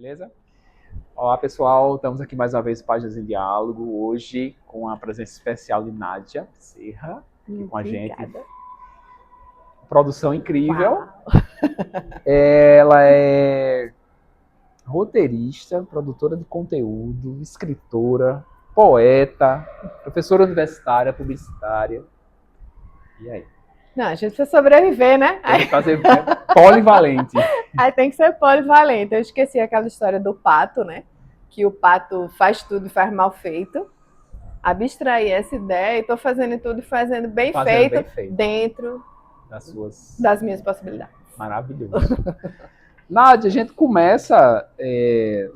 Beleza? Olá, pessoal. Estamos aqui mais uma vez, Páginas em Diálogo, hoje com a presença especial de Nádia Serra, aqui com a gente. Obrigada. Produção incrível. Uau. Ela é roteirista, produtora de conteúdo, escritora, poeta, professora universitária, publicitária. E aí? Não, a gente precisa sobreviver, né? Tem que fazer polivalente. Aí tem que ser polivalente. Eu esqueci aquela história do pato, né? Que o pato faz tudo e faz mal feito. Abstrair essa ideia e estou fazendo tudo e fazendo bem feito dentro das minhas possibilidades. Maravilhoso. Nádia, a gente começa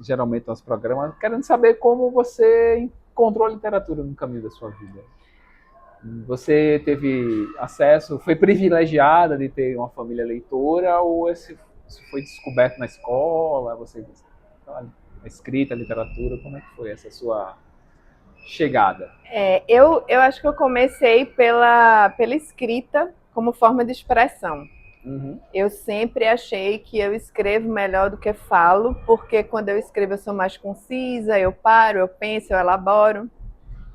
geralmente nosso programa querendo saber como você encontrou a literatura no caminho da sua vida. Você teve acesso, foi privilegiada de ter uma família leitora ou isso foi descoberto na escola? Você a escrita, a literatura, como é que foi essa sua chegada? Eu acho que eu comecei pela escrita como forma de expressão. Uhum. Eu sempre achei que eu escrevo melhor do que falo, porque quando eu escrevo eu sou mais concisa, eu paro, eu penso, eu elaboro.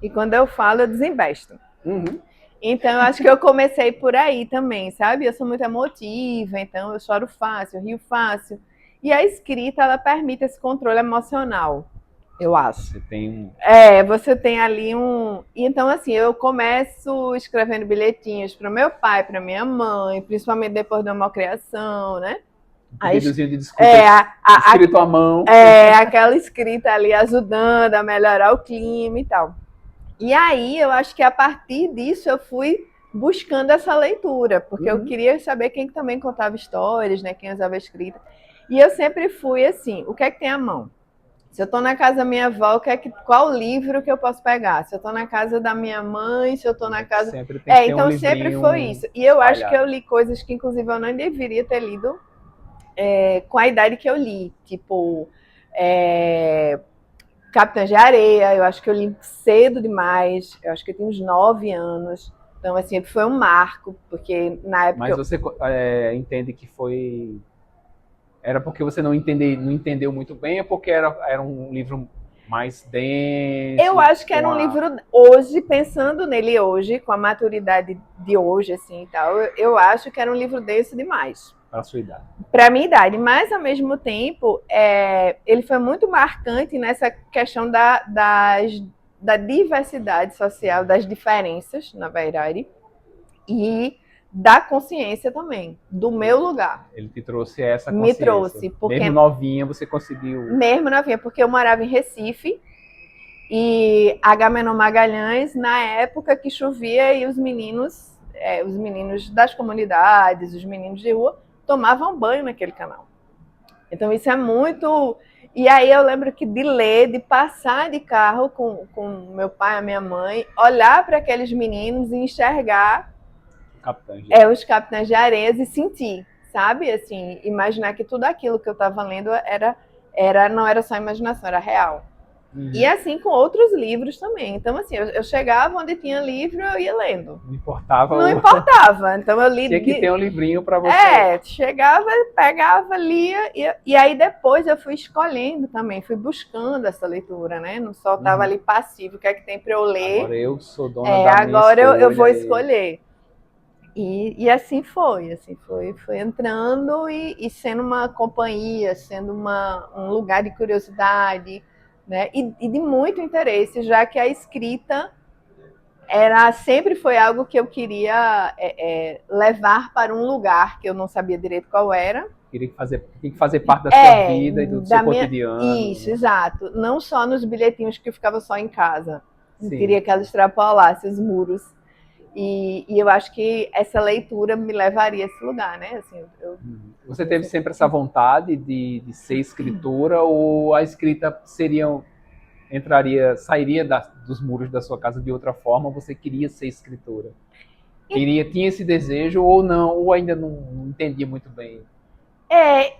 E quando eu falo, eu desinvesto. Uhum. Então, eu acho que eu comecei por aí também, sabe? Eu sou muito emotiva, então eu choro fácil, eu rio fácil. E a escrita, ela permite esse controle emocional, eu acho. Você tem você tem ali um... Então, assim, eu começo escrevendo bilhetinhos para o meu pai, para minha mãe, principalmente depois da malcriação, né? um videozinho de desculpa escrito à mão. Aquela escrita ali ajudando a melhorar o clima e tal. E aí, eu acho que a partir disso eu fui buscando essa leitura, porque eu queria saber quem também contava histórias, né? Quem usava a escrita. E eu sempre fui assim, o que é que tem à mão? Se eu estou na casa da minha avó, qual livro que eu posso pegar? Se eu estou na casa da minha mãe, se eu estou na casa... Sempre tem que ter então sempre foi isso. E eu acho que eu li coisas que, inclusive, eu não deveria ter lido com a idade que eu li. Tipo... Capitães de Areia, eu acho que eu li cedo demais, eu acho que eu tinha uns 9 anos, então assim, foi um marco, porque na época... Mas você entende que foi... Era porque você não entendeu muito bem ou porque era um livro mais denso? Eu acho que era um livro, hoje, pensando nele hoje, com a maturidade de hoje, assim, e tal, eu acho que era um livro denso demais. Para a sua idade. Para a minha idade, mas ao mesmo tempo, ele foi muito marcante nessa questão da diversidade social, das diferenças, na verdade, e da consciência também, do meu lugar. Ele te trouxe essa consciência. Me trouxe. Porque, mesmo novinha, você conseguiu... Mesmo novinha, porque eu morava em Recife, e Agamenon Magalhães, na época que chovia, e os meninos das comunidades, os meninos de rua, tomavam banho naquele canal. Então isso é muito... E aí eu lembro que de ler, de passar de carro com meu pai e a minha mãe, olhar para aqueles meninos e enxergar os Capitães de Areia e sentir, sabe? Assim, imaginar que tudo aquilo que eu estava lendo não era só imaginação, era real. E assim com outros livros também. Então, assim, eu chegava onde tinha livro, eu ia lendo. Não importava. Não importava. Então eu li... Tinha que ter um livrinho para você. Chegava, pegava, lia, e aí depois eu fui escolhendo também, fui buscando essa leitura, né? Não só estava ali passivo, o que é que tem para eu ler. Agora eu sou dona da minha escolha. Agora eu vou escolher. E assim foi entrando e sendo uma companhia, sendo um lugar de curiosidade, né? E de muito interesse, já que a escrita sempre foi algo que eu queria levar para um lugar que eu não sabia direito qual era. Queria que fazer parte da sua vida e do seu cotidiano. Isso, exato. Não só nos bilhetinhos que eu ficava só em casa. Eu queria que ela extrapolasse os muros. E eu acho que essa leitura me levaria a esse lugar, né? Assim, Você teve sempre essa vontade de ser escritora ou a escrita sairia dos muros da sua casa de outra forma? Você queria ser escritora? Tinha esse desejo ou não? Ou ainda não entendia muito bem? É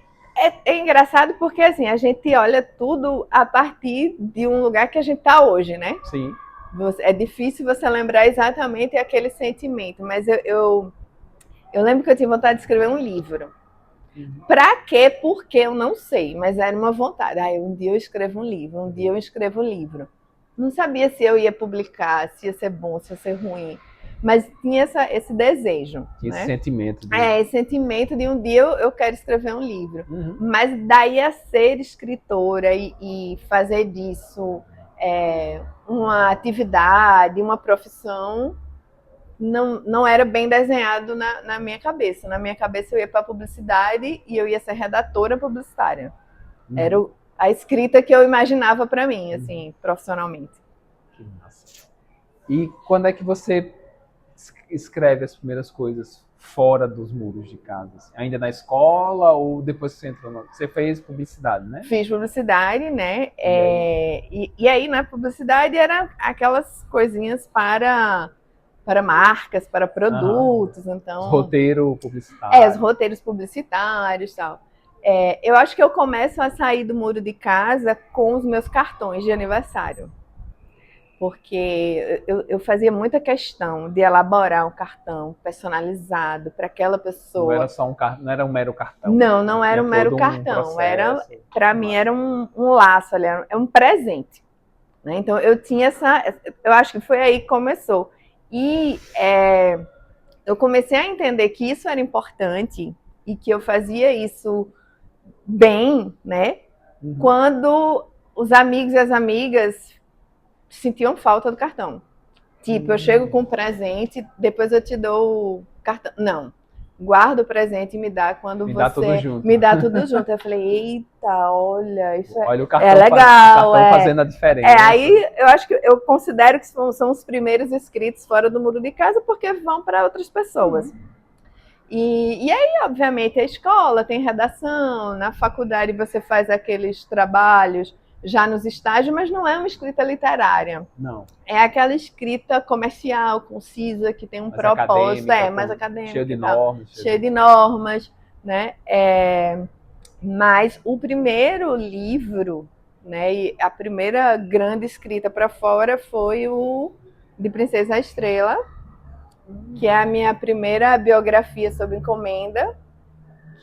engraçado porque assim, a gente olha tudo a partir de um lugar que a gente está hoje, né? Sim. É difícil você lembrar exatamente aquele sentimento, mas eu lembro que eu tinha vontade de escrever um livro. Pra quê? Porque eu não sei, mas era uma vontade. Um dia eu escrevo um livro, um dia eu escrevo um livro. Não sabia se eu ia publicar, se ia ser bom, se ia ser ruim. Mas tinha esse desejo. Esse né? sentimento. Esse sentimento de um dia eu quero escrever um livro. Mas daí a ser escritora e fazer disso uma atividade, uma profissão, não era bem desenhado na minha cabeça. Na minha cabeça eu ia para a publicidade e eu ia ser redatora publicitária. Era a escrita que eu imaginava para mim, assim, profissionalmente. Que massa. E quando é que você escreve as primeiras coisas fora dos muros de casa? Assim? Ainda na escola ou depois que você entrou? Você fez publicidade, né? Fiz publicidade, né? E aí na publicidade era aquelas coisinhas para marcas, para produtos, então... Os roteiros publicitários. Os roteiros publicitários e tal. Eu acho que eu começo a sair do muro de casa com os meus cartões de aniversário. Porque eu fazia muita questão de elaborar um cartão personalizado para aquela pessoa. Não era só um cartão, não era um mero cartão. Não era um mero cartão. Para mim era um laço, era um presente. Né? Então eu tinha eu acho que foi aí que começou. E eu comecei a entender que isso era importante e que eu fazia isso bem, né? Quando os amigos e as amigas sentiam falta do cartão. Tipo, eu chego com um presente, depois eu te dou o cartão. Não, guarda o presente e me dá quando me você... dá tudo junto. Me dá tudo junto. Eu falei, eita, olha, isso olha o cartão, legal. O cartão fazendo a diferença. Aí eu acho que eu considero que são os primeiros escritos fora do muro de casa, porque vão para outras pessoas. E aí, obviamente, a escola tem redação, na faculdade você faz aqueles trabalhos já nos estágios, mas não é uma escrita literária. Não. É aquela escrita comercial, concisa, que tem um propósito, mais acadêmica. Cheio de normas, né? Mas o primeiro livro, né, e a primeira grande escrita para fora foi o de Princesa Estrela, que é a minha primeira biografia sob encomenda,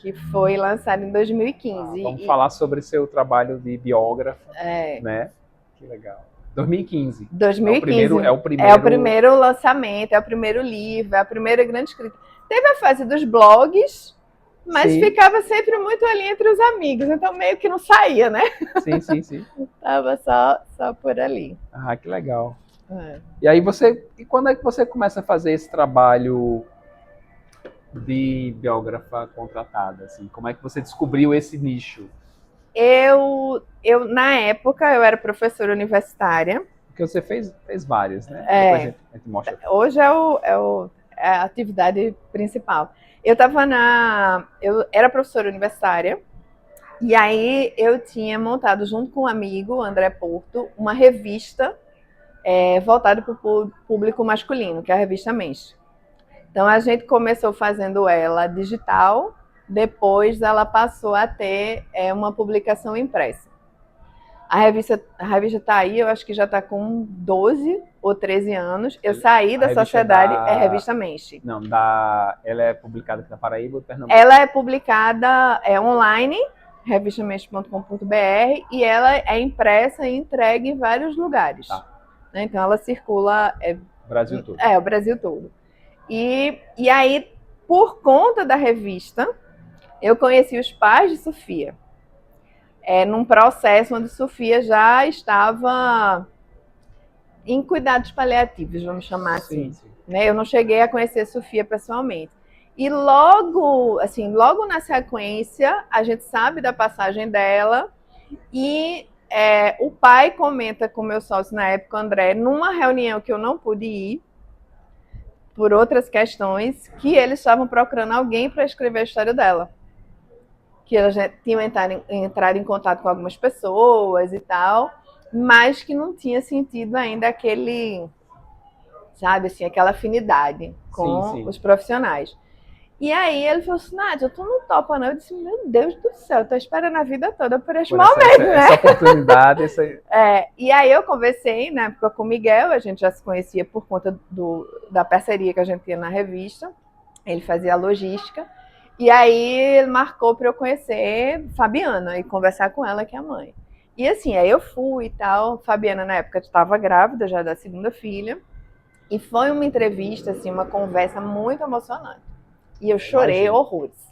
que foi lançada em 2015. Vamos falar sobre seu trabalho de biógrafo, né? Que legal. 2015. 2015. É o primeiro lançamento, é o primeiro livro, é a primeira grande escrita. Teve a fase dos blogs, mas ficava sempre muito ali entre os amigos, então meio que não saía, né? Sim. Tava só por ali. Que legal. E aí e quando é que você começa a fazer esse trabalho de biógrafa contratada, assim? Como é que você descobriu esse nicho? Na época, eu era professora universitária. Porque você fez várias, né? Depois a gente mostra aqui. Hoje é a atividade principal. Eu era professora universitária, e aí eu tinha montado, junto com um amigo, André Porto, uma revista voltada para o público masculino, que é a revista Mensch. Então, a gente começou fazendo ela digital, depois ela passou a ter uma publicação impressa. A revista está aí, eu acho que já está com 12 ou 13 anos. Eu saí da sociedade, é a revista Mensch. Não, ela é publicada aqui na Paraíba ou Pernambuco? Ela é publicada online, revistamensch.com.br, e ela é impressa e entregue em vários lugares. Então, ela circula... Brasil todo. O Brasil todo. E aí, por conta da revista, eu conheci os pais de Sofia. Num processo onde Sofia já estava em cuidados paliativos, vamos chamar assim. Sim. Né? Eu não cheguei a conhecer Sofia pessoalmente. E logo na sequência, a gente sabe da passagem dela e o pai comenta com o meu sócio na época, André, numa reunião que eu não pude ir, por outras questões, que eles estavam procurando alguém para escrever a história dela. Que elas tinham entrado em contato com algumas pessoas e tal, mas que não tinha sentido ainda aquela afinidade com os profissionais. E aí ele falou assim, Nádia, tu não topa não? Eu disse, meu Deus do céu, eu tô esperando a vida toda por este momento, né? Essa oportunidade, E aí eu conversei, na época, com o Miguel, a gente já se conhecia por conta da parceria que a gente tinha na revista, ele fazia a logística, E aí ele marcou para eu conhecer Fabiana e conversar com ela, que é a mãe. E assim, aí eu fui e tal. Fabiana, na época, estava grávida já da segunda filha. E foi uma entrevista, assim, uma conversa muito emocionante. E eu chorei horrores.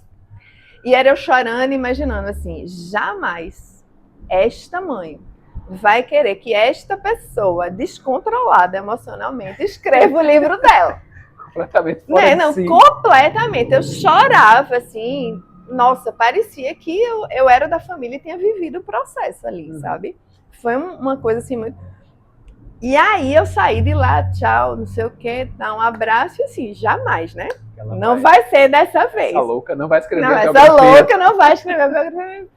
E era eu chorando, imaginando assim, jamais esta mãe vai querer que esta pessoa descontrolada emocionalmente escreva o livro dela. Completamente fora de Não, si. completamente. Eu chorava, assim, nossa, parecia que eu era da família e tinha vivido o processo ali, sabe? Foi uma coisa assim muito... E aí eu saí de lá, tchau, não sei o que, dar um abraço e assim, jamais, né? Ela não vai ser dessa vez. Essa louca não vai escrever não, a biografia. Essa louca não vai escrever a biografia.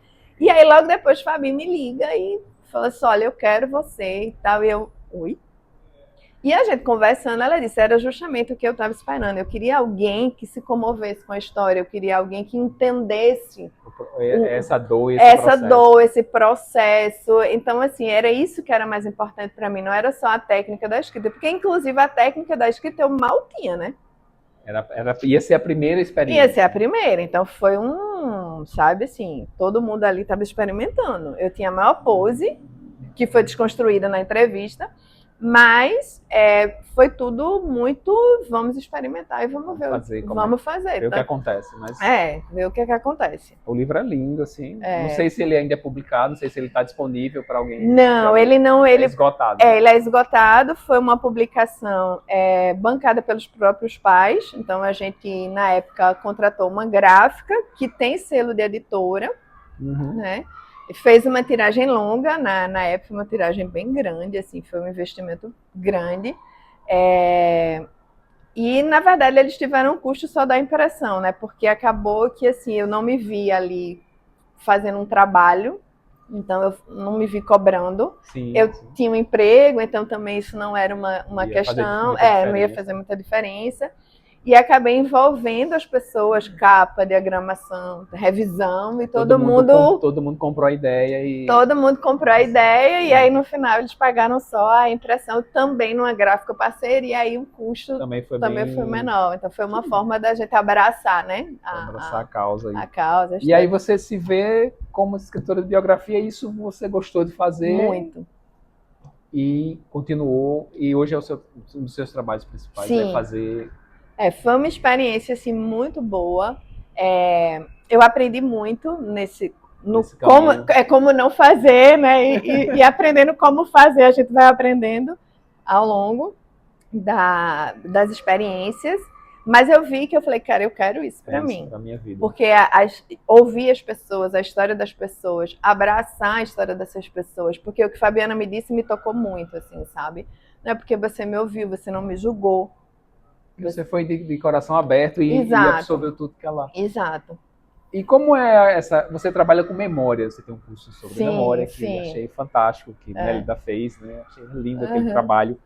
E aí logo depois Fabi me liga e fala assim, olha, eu quero você e tal. E eu, oi? E a gente conversando, ela disse, era justamente o que eu estava esperando. Eu queria alguém que se comovesse com a história, eu queria alguém que entendesse essa dor, esse processo. Então, assim, era isso que era mais importante para mim, não era só a técnica da escrita, porque inclusive a técnica da escrita eu mal tinha, né? Ia ser a primeira experiência. Ia ser a primeira, então foi sabe assim, todo mundo ali estava experimentando. Eu tinha a maior pose, que foi desconstruída na entrevista, mas foi tudo muito, vamos experimentar e vamos ver o que acontece. Mas... ver o que acontece. O livro é lindo, assim. Não sei se ele ainda é publicado, não sei se ele está disponível para alguém. Não, ele não. Ele é esgotado. Ele é esgotado, foi uma publicação bancada pelos próprios pais, então a gente, na época, contratou uma gráfica que tem selo de editora, né? Fez uma tiragem longa, na época uma tiragem bem grande, assim, foi um investimento grande. E, na verdade, eles tiveram um custo só da impressão, né? Porque acabou que, assim, eu não me vi ali fazendo um trabalho, então eu não me vi cobrando. Eu tinha um emprego, então também isso não era uma questão, não ia fazer muita diferença. E acabei envolvendo as pessoas, capa, diagramação, revisão, e todo mundo comprou a ideia. Todo mundo comprou a ideia, e aí no final eles pagaram só a impressão, também numa gráfica parceira, e aí o custo também foi menor. Então foi uma forma da gente abraçar, né? Abraçar a causa. A causa. E aí você se vê como escritora de biografia, isso você gostou de fazer? Muito. E continuou, e hoje é um dos seus trabalhos principais, Sim. Fazer... foi uma experiência assim, muito boa. Eu aprendi muito como não fazer, né? E aprendendo como fazer, a gente vai aprendendo ao longo das experiências. Mas eu vi que eu falei, cara, eu quero isso para mim. Pra minha vida. Porque ouvir as pessoas, a história das pessoas, abraçar a história dessas pessoas, porque o que Fabiana me disse me tocou muito, assim, sabe? Não é porque você me ouviu, você não me julgou. Você foi de coração aberto e absorveu tudo que ela... Exato. E como é essa... Você trabalha com memória, você tem um curso sobre memória, que eu achei fantástico, que Mélida fez, né? Achei lindo aquele trabalho.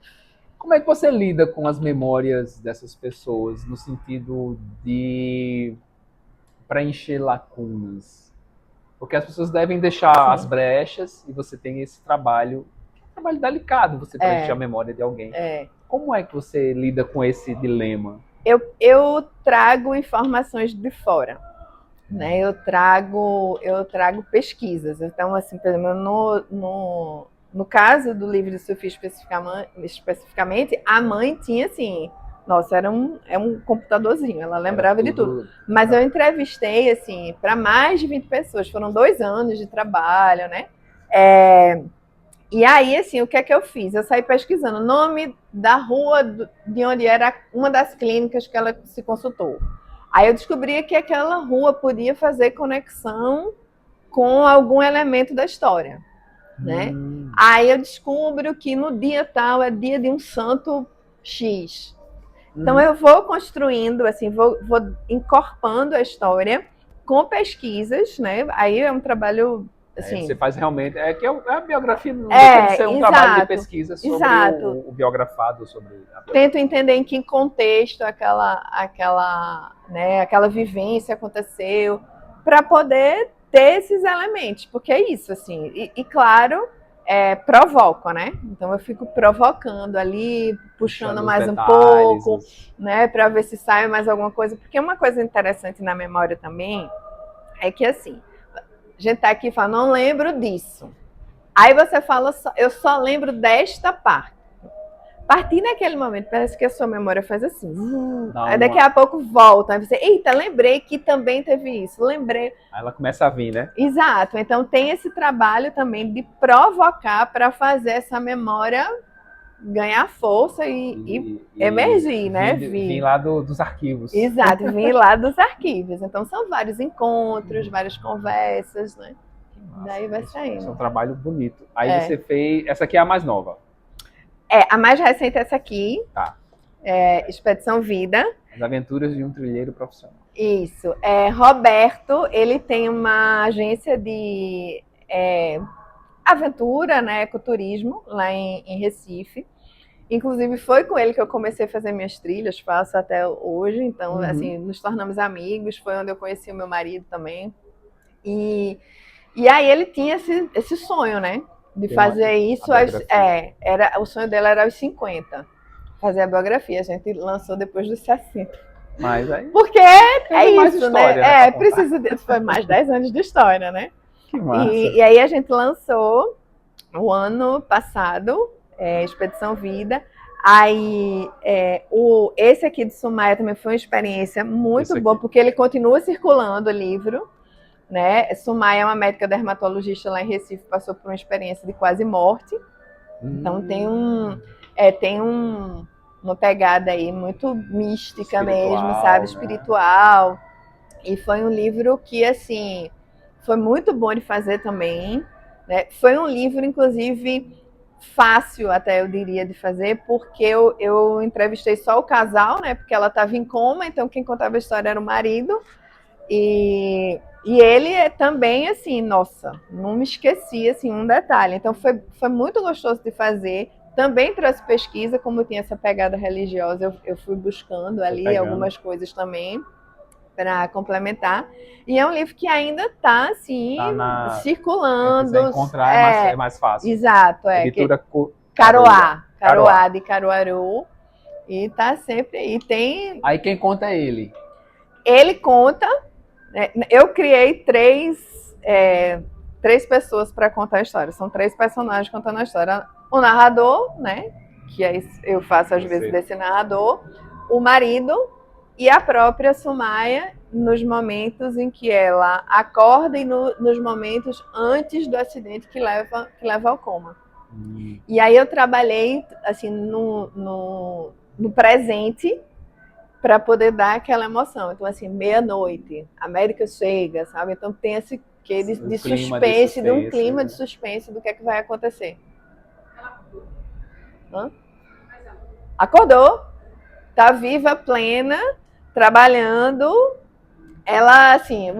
Como é que você lida com as memórias dessas pessoas, no sentido de preencher lacunas? Porque as pessoas devem deixar as brechas, e você tem esse trabalho delicado, você preencher a memória de alguém. Como é que você lida com esse dilema? Eu trago informações de fora, né? Eu trago pesquisas. Então, assim, por exemplo, no caso do livro de Sofia especificamente, a mãe tinha, assim, nossa, era um computadorzinho, ela lembrava de tudo. Mas eu entrevistei, assim, para mais de 20 pessoas, foram 2 anos de trabalho, né? E aí, assim, o que é que eu fiz? Eu saí pesquisando o nome da rua de onde era uma das clínicas que ela se consultou. Aí eu descobri que aquela rua podia fazer conexão com algum elemento da história, né? Aí eu descubro que no dia tal é dia de um santo X. Então eu vou construindo, assim, vou encorpando a história com pesquisas, né? Aí é um trabalho... Assim, você faz realmente... que a biografia não deixa de ser um trabalho de pesquisa sobre o biografado, sobre a biografia. Tento entender em que contexto aquela vivência aconteceu, para poder ter esses elementos, porque é isso, assim. E claro, provoco, né? Então eu fico provocando ali, puxando mais um detalhes, pouco, né, para ver se sai mais alguma coisa. Porque uma coisa interessante na memória também é que assim, a gente tá aqui e fala, não lembro disso. Aí você fala, eu só lembro desta parte. A partir daquele momento, parece que a sua memória faz assim. Aí daqui a pouco volta. Aí você, eita, lembrei que também teve isso. Lembrei. Aí ela começa a vir, né? Exato. Então tem esse trabalho também de provocar para fazer essa memória ganhar força e emergir, né? Vir lá dos arquivos. Exato, vir lá dos arquivos. Então são vários encontros, várias conversas, né? Daí vai saindo. Esse é um trabalho bonito. Aí você fez. Essa aqui é a mais nova. A mais recente é essa aqui. Tá. Expedição Vida. As aventuras de um trilheiro profissional. Isso. Roberto, ele tem uma agência de aventura, né, ecoturismo, lá em Recife. Inclusive, foi com ele que eu comecei a fazer minhas trilhas, faço até hoje. Então, assim, nos tornamos amigos. Foi onde eu conheci o meu marido também. E aí ele tinha esse sonho, né? De fazer isso. O sonho dele era aos 50. Fazer a biografia. A gente lançou depois dos 60. Mas aí... Porque é isso, história, né? Precisa foi mais 10 anos de história, né? Que massa. E aí a gente lançou o ano passado, Expedição Vida. Aí esse aqui de Sumaia também foi uma experiência muito boa, porque ele continua circulando o livro, né? Sumaia é uma médica dermatologista lá em Recife, passou por uma experiência de quase morte. Então tem uma pegada aí muito mística mesmo, sabe? Né? Espiritual. E foi um livro que, assim, foi muito bom de fazer também, né? Foi um livro, inclusive, fácil até, eu diria, de fazer, porque eu entrevistei só o casal, né? Porque ela estava em coma, então quem contava a história era o marido. E ele também, assim, nossa, não me esqueci, assim, um detalhe. Então foi muito gostoso de fazer. Também trouxe pesquisa, como tinha essa pegada religiosa, eu fui buscando ali algumas coisas também para complementar. E é um livro que ainda está, assim, circulando. Se encontrar é mais fácil. Exato, Editora Caroá de Caruaru. E está sempre aí. Aí quem conta é ele? Ele conta. Eu criei três pessoas para contar a história. São 3 personagens contando a história. O narrador, né? Que eu faço às vezes desse narrador. O marido e a própria Sumaia, nos momentos em que ela acorda e nos momentos antes do acidente que leva ao coma. E aí eu trabalhei assim no presente para poder dar aquela emoção. Então, assim, meia-noite, a América chega, sabe? Então tem esse que de suspense, de um clima de suspense do que é que vai acontecer. Acordou, tá viva, plena, trabalhando. Ela, assim,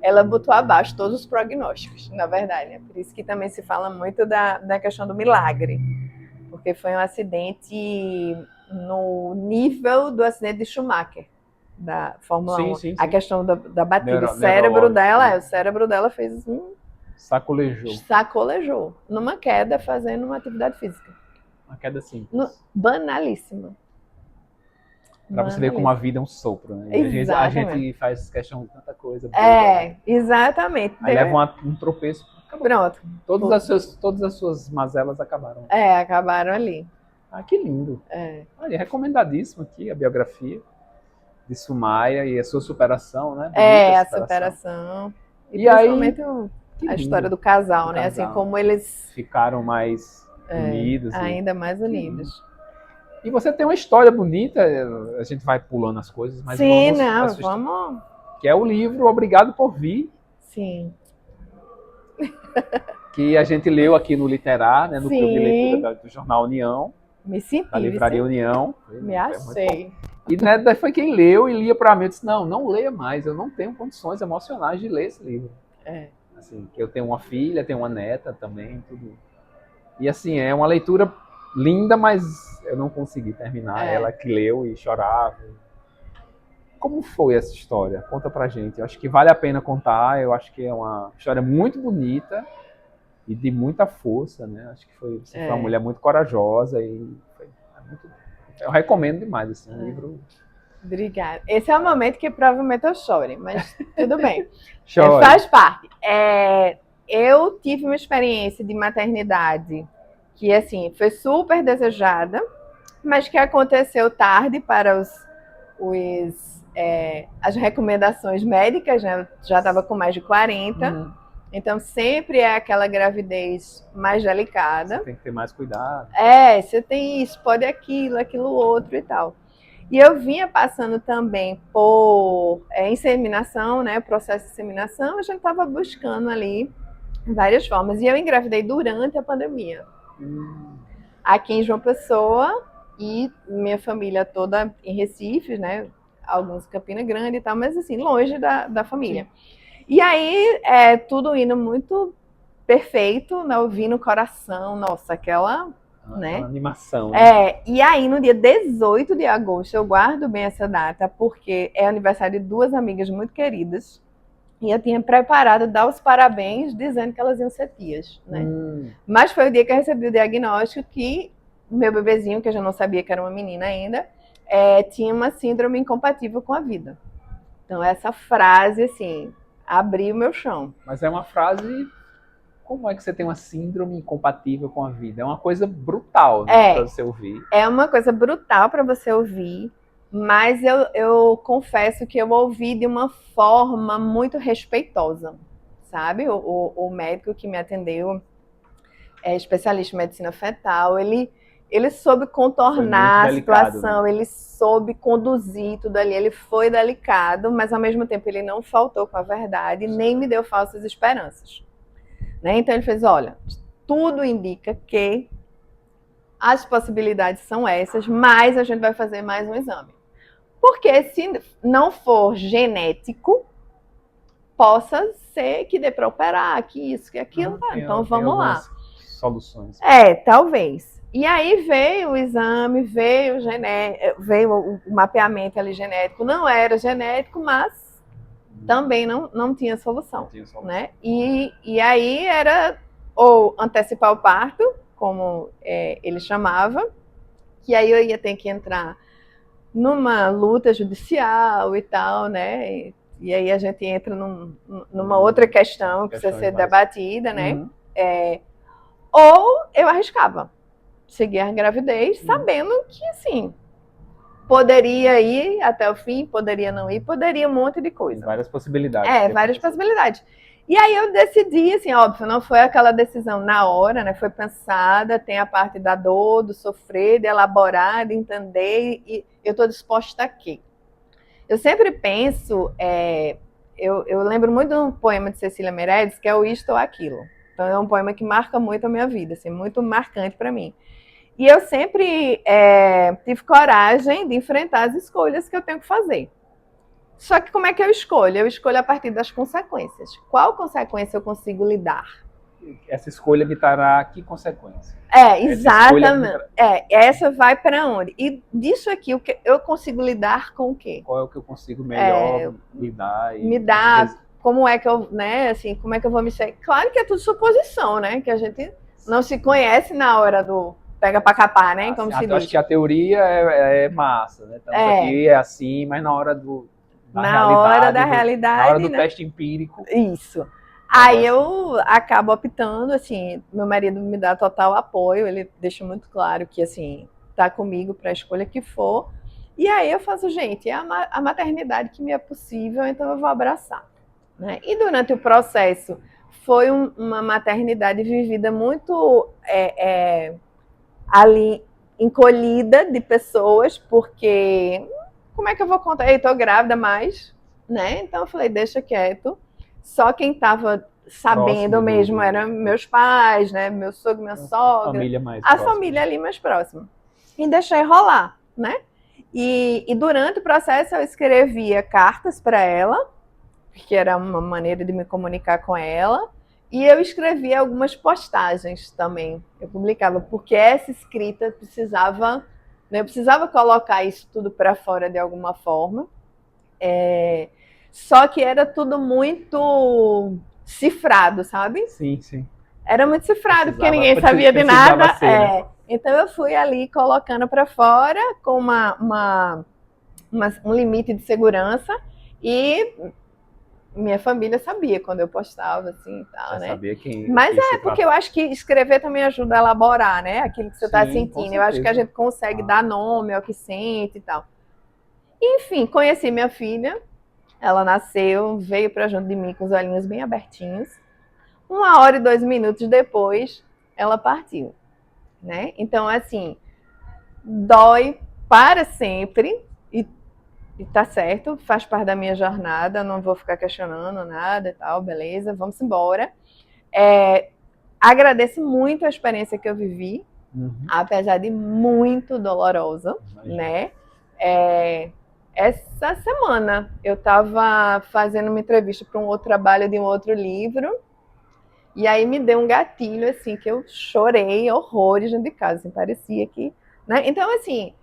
ela botou abaixo todos os prognósticos, na verdade. É por isso que também se fala muito da questão do milagre. Porque foi um acidente no nível do acidente de Schumacher, da Fórmula 1. Sim. A questão da batida. O cérebro dela fez Sacolejou. Numa queda, fazendo uma atividade física. Uma queda simples. Banalíssima. Pra você ver como a vida é um sopro, né? A gente faz questão de tanta coisa. Exatamente. Aí leva um tropeço. Acabou. Pronto. Todas as suas mazelas acabaram. Acabaram ali. Ah, que lindo. Olha, recomendadíssimo aqui a biografia de Sumaia e a sua superação, né? A superação. E principalmente a história do casal, né? Assim, como eles ficaram mais unidos. Ainda mais unidos. E você tem uma história bonita, a gente vai pulando as coisas, mas vamos. Que é o livro Obrigado por Vir. Sim. Que a gente leu aqui no Literar, né, no clube de leitura do Jornal União. Me senti. Da Livraria União. Me achei. E né, foi quem leu e lia para mim. Eu disse, não leia mais, eu não tenho condições emocionais de ler esse livro. Assim, eu tenho uma filha, tenho uma neta também, tudo. E assim, é uma leitura linda, mas eu não consegui terminar. Ela que leu e chorava. Como foi essa história? Conta pra gente. Eu acho que vale a pena contar. Eu acho que é uma história muito bonita. e de muita força, né? Acho que você foi uma mulher muito corajosa e eu recomendo demais, assim, um livro. Obrigada. Esse é o momento que provavelmente eu chore, mas tudo bem. Chore. Faz parte. Eu tive uma experiência de maternidade que, assim, foi super desejada, mas que aconteceu tarde para as recomendações médicas, né? Eu já estava com mais de 40, então sempre é aquela gravidez mais delicada. Você tem que ter mais cuidado. Você tem isso, pode aquilo outro e tal. E eu vinha passando também por inseminação, né? Processo de inseminação, a gente estava buscando ali várias formas. E eu engravidei durante a pandemia. Aqui em João Pessoa, e minha família toda em Recife, né? Alguns em Campina Grande e tal, mas assim, longe da família. Sim. E aí, tudo indo muito perfeito, né? Eu vi no coração, nossa, aquela... né? Uma animação. Né? E aí, no dia 18 de agosto, eu guardo bem essa data, porque é aniversário de duas amigas muito queridas, e eu tinha preparado dar os parabéns, dizendo que elas iam ser tias, né? Mas foi o dia que eu recebi o diagnóstico que meu bebezinho, que eu já não sabia que era uma menina ainda, tinha uma síndrome incompatível com a vida. Então, essa frase, assim, abriu o meu chão. Mas é uma frase... Como é que você tem uma síndrome incompatível com a vida? É uma coisa brutal, né, para você ouvir. É uma coisa brutal para você ouvir, mas eu confesso que eu ouvi de uma forma muito respeitosa, sabe? O médico que me atendeu, especialista em medicina fetal, ele soube contornar a situação, né? Ele soube conduzir tudo ali, ele foi delicado, mas ao mesmo tempo ele não faltou com a verdade, nem me deu falsas esperanças. Né? Então ele fez, olha, tudo indica que as possibilidades são essas, mas a gente vai fazer mais um exame. Porque se não for genético, possa ser que dê para operar, que isso, que aquilo, então vamos lá. Soluções. Talvez. E aí veio o exame, veio o mapeamento ali genético, não era genético, mas também não tinha solução. Né? E aí era ou antecipar o parto, como ele chamava, que aí eu ia ter que entrar numa luta judicial e tal, né? E aí a gente entra numa outra questão que precisa ser debatida, né? Ou eu arriscava seguir a gravidez, sabendo que, assim, poderia ir até o fim, poderia não ir, poderia um monte de coisa. Várias possibilidades. Várias possibilidades. E aí eu decidi, assim, óbvio, não foi aquela decisão na hora, né? Foi pensada, tem a parte da dor, do sofrer, de elaborar, de entender, e eu estou disposta a quê? Eu sempre penso, eu lembro muito de um poema de Cecília Meirelles, que é o Isto ou Aquilo. Então é um poema que marca muito a minha vida, assim, muito marcante para mim. E eu sempre tive coragem de enfrentar as escolhas que eu tenho que fazer. Só que como é que eu escolho? Eu escolho a partir das consequências. Qual consequência eu consigo lidar? Essa escolha me trará que consequência? Exatamente. Essa vai para onde? E disso aqui, eu consigo lidar com o quê? Qual é o que eu consigo melhor lidar? Me dar, como é que eu, né, assim, como é que eu vou me sair? Claro que é tudo suposição, né? Que a gente não se conhece na hora do pega para capar, né? Como se diz. Acho que a teoria é massa, né? Então, isso aqui é assim, mas na hora na hora da realidade, na hora do teste empírico. Isso. Aí eu acabo optando, assim, meu marido me dá total apoio, ele deixa muito claro que, assim, tá comigo para a escolha que for. E aí eu faço, gente, é a maternidade que me é possível, então eu vou abraçar. Né? E durante o processo foi uma maternidade vivida muito ali encolhida de pessoas, porque como é que eu vou contar? Eu tô grávida mais, né? Então eu falei, deixa quieto. Só quem estava sabendo mesmo eram meus pais, né? Meu sogro, minha sogra. A família ali mais próxima. E deixei rolar, né? E durante o processo eu escrevia cartas para ela, porque era uma maneira de me comunicar com ela. E eu escrevia algumas postagens também. Eu publicava, porque essa escrita precisava... Eu precisava colocar isso tudo para fora de alguma forma. Só que era tudo muito cifrado, sabe? Sim, sim. Era muito cifrado, porque Precisava- ninguém sabia de precisava nada. ser, né? Então eu fui ali colocando para fora com um limite de segurança e minha família sabia quando eu postava, assim, e tal, Já né? sabia quem Mas quem se porque tratava. eu acho que escrever também ajuda a elaborar, né? Aquilo que você está Sim, com sentindo. Eu acho que a certeza. gente consegue Ah. dar nome ao que sente e tal. Enfim, conheci minha filha. Ela nasceu, veio para junto de mim com os olhinhos bem abertinhos. 1 hora e 2 minutos depois, ela partiu, né? Então, assim, dói para sempre e tá certo, faz parte da minha jornada, não vou ficar questionando nada e tal, beleza, vamos embora. Agradeço muito a experiência que eu vivi, apesar de muito dolorosa, Imagina. né? Essa semana eu estava fazendo uma entrevista para um outro trabalho de um outro livro, e aí me deu um gatilho, assim, que eu chorei horrores dentro de casa, assim, parecia que... Né? Então, assim,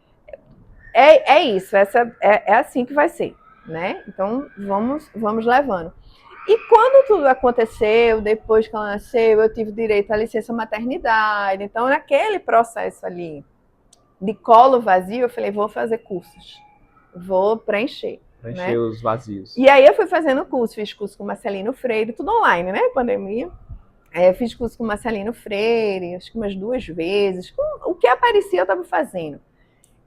é isso, é assim que vai ser, né? Então, vamos levando. E quando tudo aconteceu, depois que ela nasceu, eu tive direito à licença maternidade. Então, naquele processo ali de colo vazio, eu falei, vou fazer cursos, vou preencher. Preencher, né? os vazios. E aí eu fui fazendo curso, fiz curso com Marcelino Freire, tudo online, né? Pandemia. Fiz curso com Marcelino Freire, acho que umas 2 vezes. O que aparecia eu estava fazendo.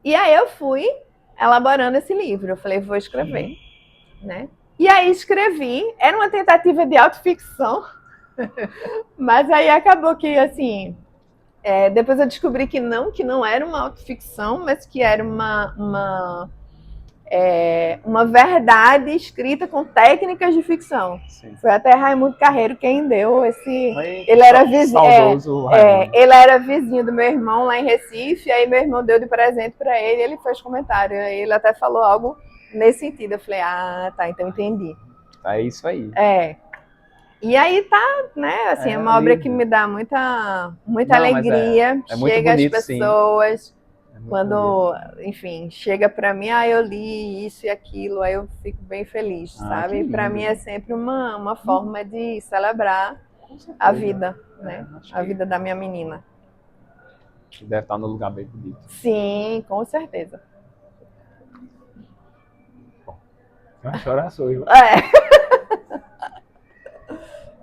E aí eu fui elaborando esse livro. Eu falei, vou escrever. Né? E aí escrevi. Era uma tentativa de autoficção. Mas aí acabou que, assim... depois eu descobri que não era uma autoficção, mas que era uma verdade escrita com técnicas de ficção. Sim. Foi até Raimundo Carreiro quem deu esse... Ele era vizinho, saudoso Raimundo. ele era vizinho do meu irmão lá em Recife, aí meu irmão deu de presente para ele, ele fez comentário, aí ele até falou algo nesse sentido. Eu falei, tá, então entendi. É isso aí. E aí tá, né, assim, é uma obra que me dá muita alegria, chega às pessoas... Sim. Quando, enfim, chega para mim, eu li isso e aquilo, aí eu fico bem feliz, sabe? Para mim é sempre uma forma de celebrar a vida, né? A vida da minha menina. Que deve estar no lugar bem bonito. Sim, com certeza. Bom, vai chorar sou eu.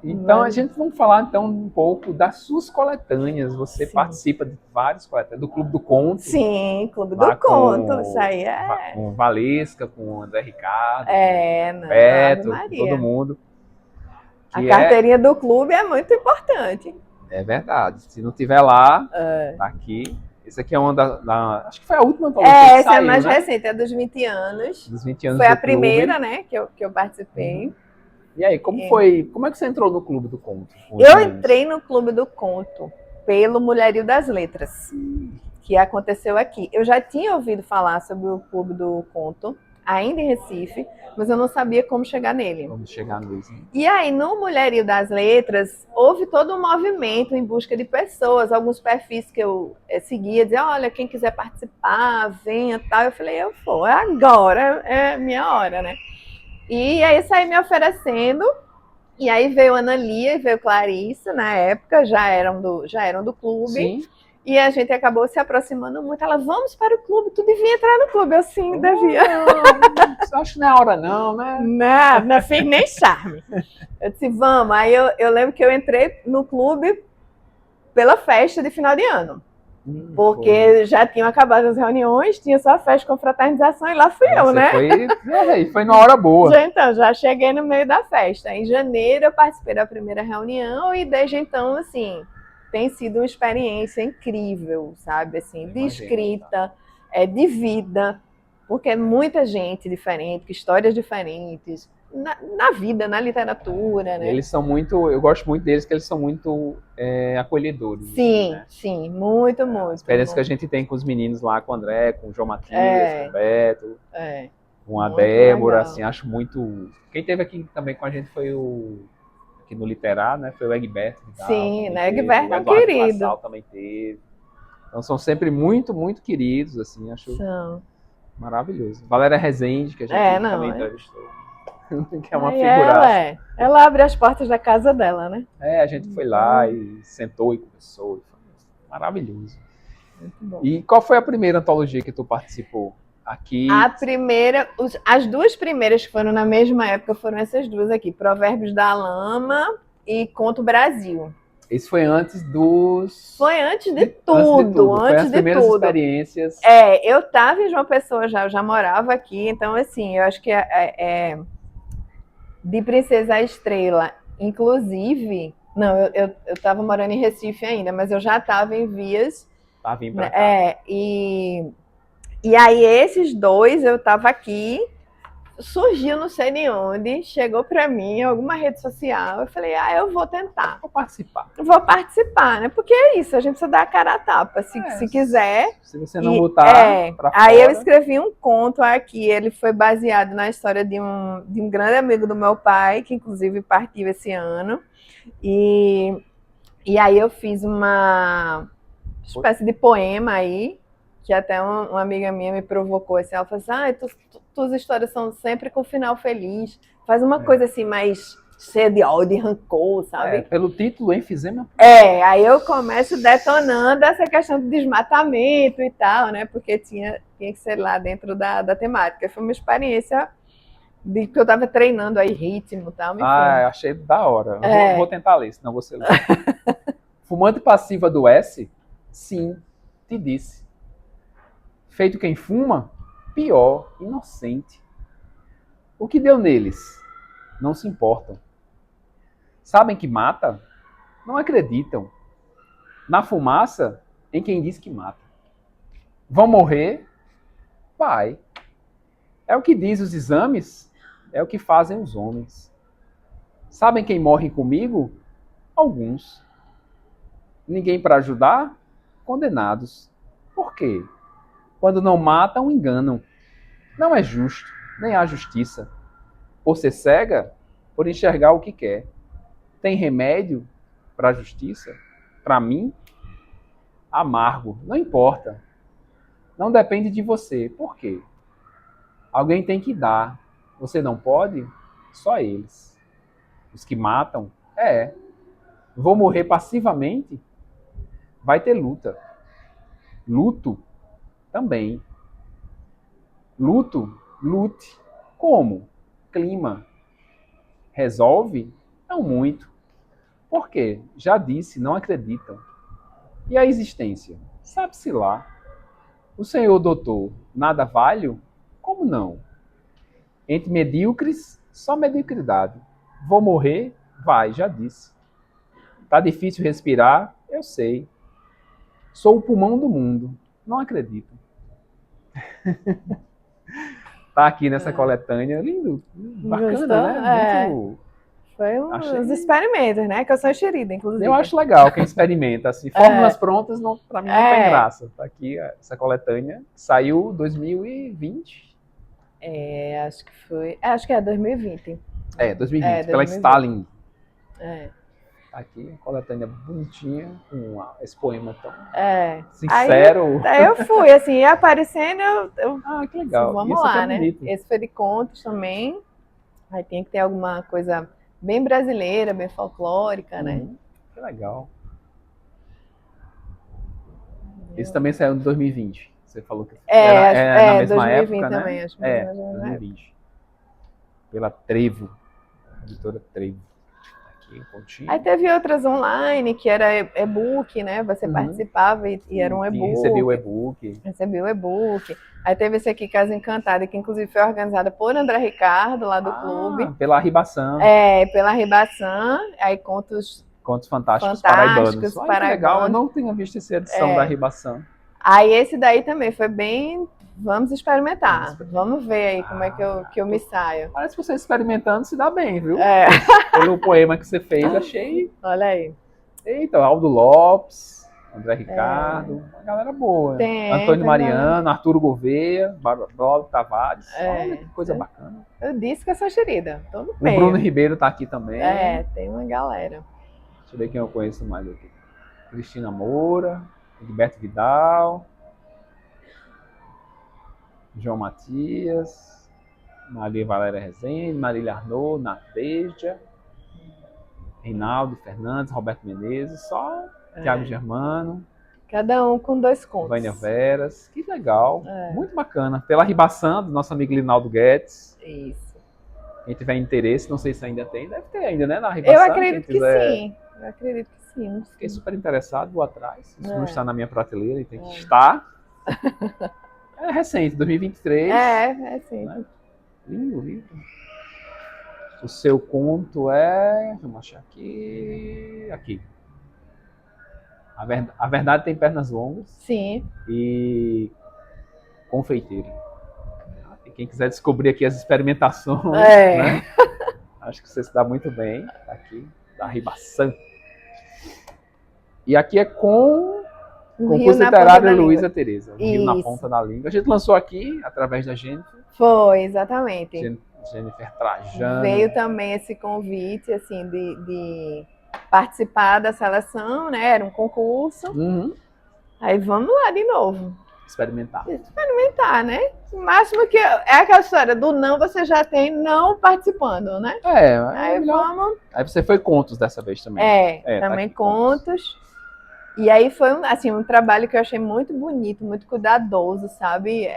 Então, a gente vamos falar então um pouco das suas coletâneas. Você participa de vários coletâneas, do Clube do Conto. Sim, Clube do Conto, isso aí com Valesca, com o André Ricardo, com Beto, com todo mundo. A carteirinha do clube é muito importante. É verdade. Se não tiver lá, tá aqui. Esse aqui é uma acho que foi a última que essa saiu, é a mais né? recente, é dos 20 anos. Dos 20 anos foi a do primeira, clube. né, que eu participei. E aí, como foi? Como é que você entrou no Clube do Conto? Eu entrei no Clube do Conto pelo Mulherio das Letras, que aconteceu aqui. Eu já tinha ouvido falar sobre o Clube do Conto, ainda em Recife, mas eu não sabia como chegar nele. E aí, no Mulherio das Letras, houve todo um movimento em busca de pessoas, alguns perfis que eu seguia, dizia, olha, quem quiser participar, venha, tal. Eu falei, eu vou, agora, é minha hora, né? E aí saí me oferecendo, e aí veio Ana Lia e veio Clarissa, na época, já eram do clube. Sim. E a gente acabou se aproximando muito. Ela, vamos para o clube, tu devia entrar no clube. Eu, sim, devia. Não, acho que não é hora não, né? Não fiz nem charme. Eu disse, vamos. Aí eu lembro que eu entrei no clube pela festa de final de ano. Porque já tinham acabado as reuniões, tinha só a festa com fraternização e lá fui eu, né? Foi na hora boa. Então, já cheguei no meio da festa. Em janeiro eu participei da primeira reunião e desde então, assim, tem sido uma experiência incrível, sabe? Assim, de escrita, de vida, porque é muita gente diferente, histórias diferentes, na vida, na literatura, né? Eles são muito, eu gosto muito deles, que eles são muito acolhedores. Sim, né? sim, muito. A experiência que a gente tem com os meninos lá, com o André, com o João Matias, com o Beto, com a Débora, assim, acho muito... Quem esteve aqui também com a gente foi aqui no Literar, né? Foi o Egberto. Sim, né? Egberto é um querido. O também teve. Então são sempre muito, muito queridos, assim, acho maravilhoso. Valéria Rezende, que a gente também entrevistou. que é uma Aí figuraça. ela abre as portas da casa dela, né? A gente foi lá e sentou e conversou. Foi maravilhoso. Muito bom. E qual foi a primeira antologia que tu participou? Aqui. A primeira, as duas primeiras que foram na mesma época foram essas duas aqui, Provérbios da Lama e Conto Brasil. Esse foi antes dos... Foi antes de tudo. Foi as primeiras experiências. Eu estava em João Pessoa já, eu já morava aqui, então assim, eu acho que de Princesa Estrela, inclusive, não, eu estava morando em Recife ainda, mas eu já estava em vias. Tá vindo pra cá. E aí esses dois eu estava aqui, surgiu não sei de onde, chegou para mim em alguma rede social, eu falei, eu vou tentar. Vou participar. Vou participar, né? Porque é isso, a gente precisa dar a cara a tapa, se quiser. Se você não botar pra fora... Aí eu escrevi um conto aqui, ele foi baseado na história de um grande amigo do meu pai, que inclusive partiu esse ano. E aí eu fiz uma espécie de poema aí, que até uma amiga minha me provocou assim, ela falou assim, tuas histórias são sempre com final feliz, faz uma coisa assim mais cheia de ódio e rancor, sabe? Pelo título, enfisema. Aí eu começo detonando essa questão de desmatamento e tal, né? Porque tinha que ser lá dentro da temática. Foi uma experiência de que eu tava treinando aí ritmo e tal. Enfim. Achei da hora. Vou tentar ler, senão você lê. Fumante passiva do S? Sim, te disse. Feito quem fuma? Pior, inocente. O que deu neles? Não se importam. Sabem que mata? Não acreditam. Na fumaça, em quem diz que mata. Vão morrer? Vai. É o que diz os exames? É o que fazem os homens. Sabem quem morre comigo? Alguns. Ninguém para ajudar? Condenados. Por quê? Quando não matam, enganam. Não é justo, nem há justiça. Por ser cega, por enxergar o que quer. Tem remédio para a justiça? Para mim? Amargo, não importa. Não depende de você. Por quê? Alguém tem que dar. Você não pode? Só eles. Os que matam? Vou morrer passivamente? Vai ter luta. Luto? Também. Luto? Lute. Como? Clima. Resolve? Não muito. Por quê? Já disse, não acreditam. E a existência? Sabe-se lá. O senhor doutor, nada valho? Como não? Entre medíocres, só mediocridade. Vou morrer? Vai, já disse. Tá difícil respirar? Eu sei. Sou o pulmão do mundo. Não acredito. Tá aqui nessa coletânea. Lindo. Bacana, Gostou? né? Muito... Foi uns experimentos, né? Que eu sou enxerida, inclusive. Eu acho legal quem experimenta. Assim, fórmulas prontas, não, pra mim, não tem graça. Tá aqui essa coletânea. Saiu em 2020. Acho que foi. Acho que é 2020. 2020. Pela Stalin. Tá aqui, a coletânea bonitinha, com esse poema tão sincero. Aí eu fui, assim, ia aparecendo, que legal. Vamos lá, né? Esse foi de contos também. Aí tinha que ter alguma coisa bem brasileira, bem folclórica, né? Que legal. Esse também saiu em 2020. Você falou que era na mesma 2020 época, também, né? Acho que 2020. Pela Trevo, editora Trevo. Aqui, um pontinho. Aí teve outras online, que era e-book, né? Você participava e era um e-book. Recebi o e-book. Aí teve esse aqui, Casa Encantada, que inclusive foi organizada por André Ricardo, lá do clube. Pela Ribação. Pela Ribação. Aí Contos Fantásticos Paraibanos. Que legal, eu não tinha visto essa edição da Ribação. Aí esse daí também foi bem... Vamos experimentar. Vamos ver aí como é que eu me saio. Parece que você experimentando se dá bem, viu? Pelo poema que você fez, achei... Olha aí. Eita, Aldo Lopes, André Ricardo, uma galera boa. Antônio Mariano, Arturo Gouveia, Bárbara Tavares. Olha que coisa bacana. Eu disse que eu sou xerida. Tô no meio. O Bruno Ribeiro tá aqui também. Tem uma galera. Deixa eu ver quem eu conheço mais aqui. Cristina Moura, Gilberto Vidal, João Matias. Maria Valéria Rezende, Marília Arnaud, Nadeja, Reinaldo Fernandes, Roberto Menezes, só Tiago Germano. Cada um com 2 contos. Vânia Veras, que legal, muito bacana. Pela Ribaçã, do nosso amigo Linaldo Guedes. Isso. Quem tiver interesse, não sei se ainda tem, deve ter ainda, né, na Ribaçã. Eu acredito que sim. Eu acredito que sim. Fiquei super interessado, vou atrás. Isso não está na minha prateleira e tem que É. estar. É recente, 2023. É recente. Né? Lindo livro. O seu conto é... Vamos achar aqui. Aqui. A verdade tem pernas longas. Sim. E confeiteiro. E quem quiser descobrir aqui as experimentações, né? Acho que você se dá muito bem. Aqui, da Ribaçã. E aqui é com o concurso literário Luísa Tereza. Rio na Ponta da Língua. A gente lançou aqui, através da Jennifer. Foi, exatamente. Jennifer Trajano. Veio também esse convite, assim, de participar da seleção, né? Era um concurso. Uhum. Aí vamos lá de novo. Experimentar, né? O máximo que é aquela história do não, você já tem não participando, né? Aí vamos. Aí você foi contos dessa vez também. Também tá contos. E aí foi assim, um trabalho que eu achei muito bonito, muito cuidadoso, sabe?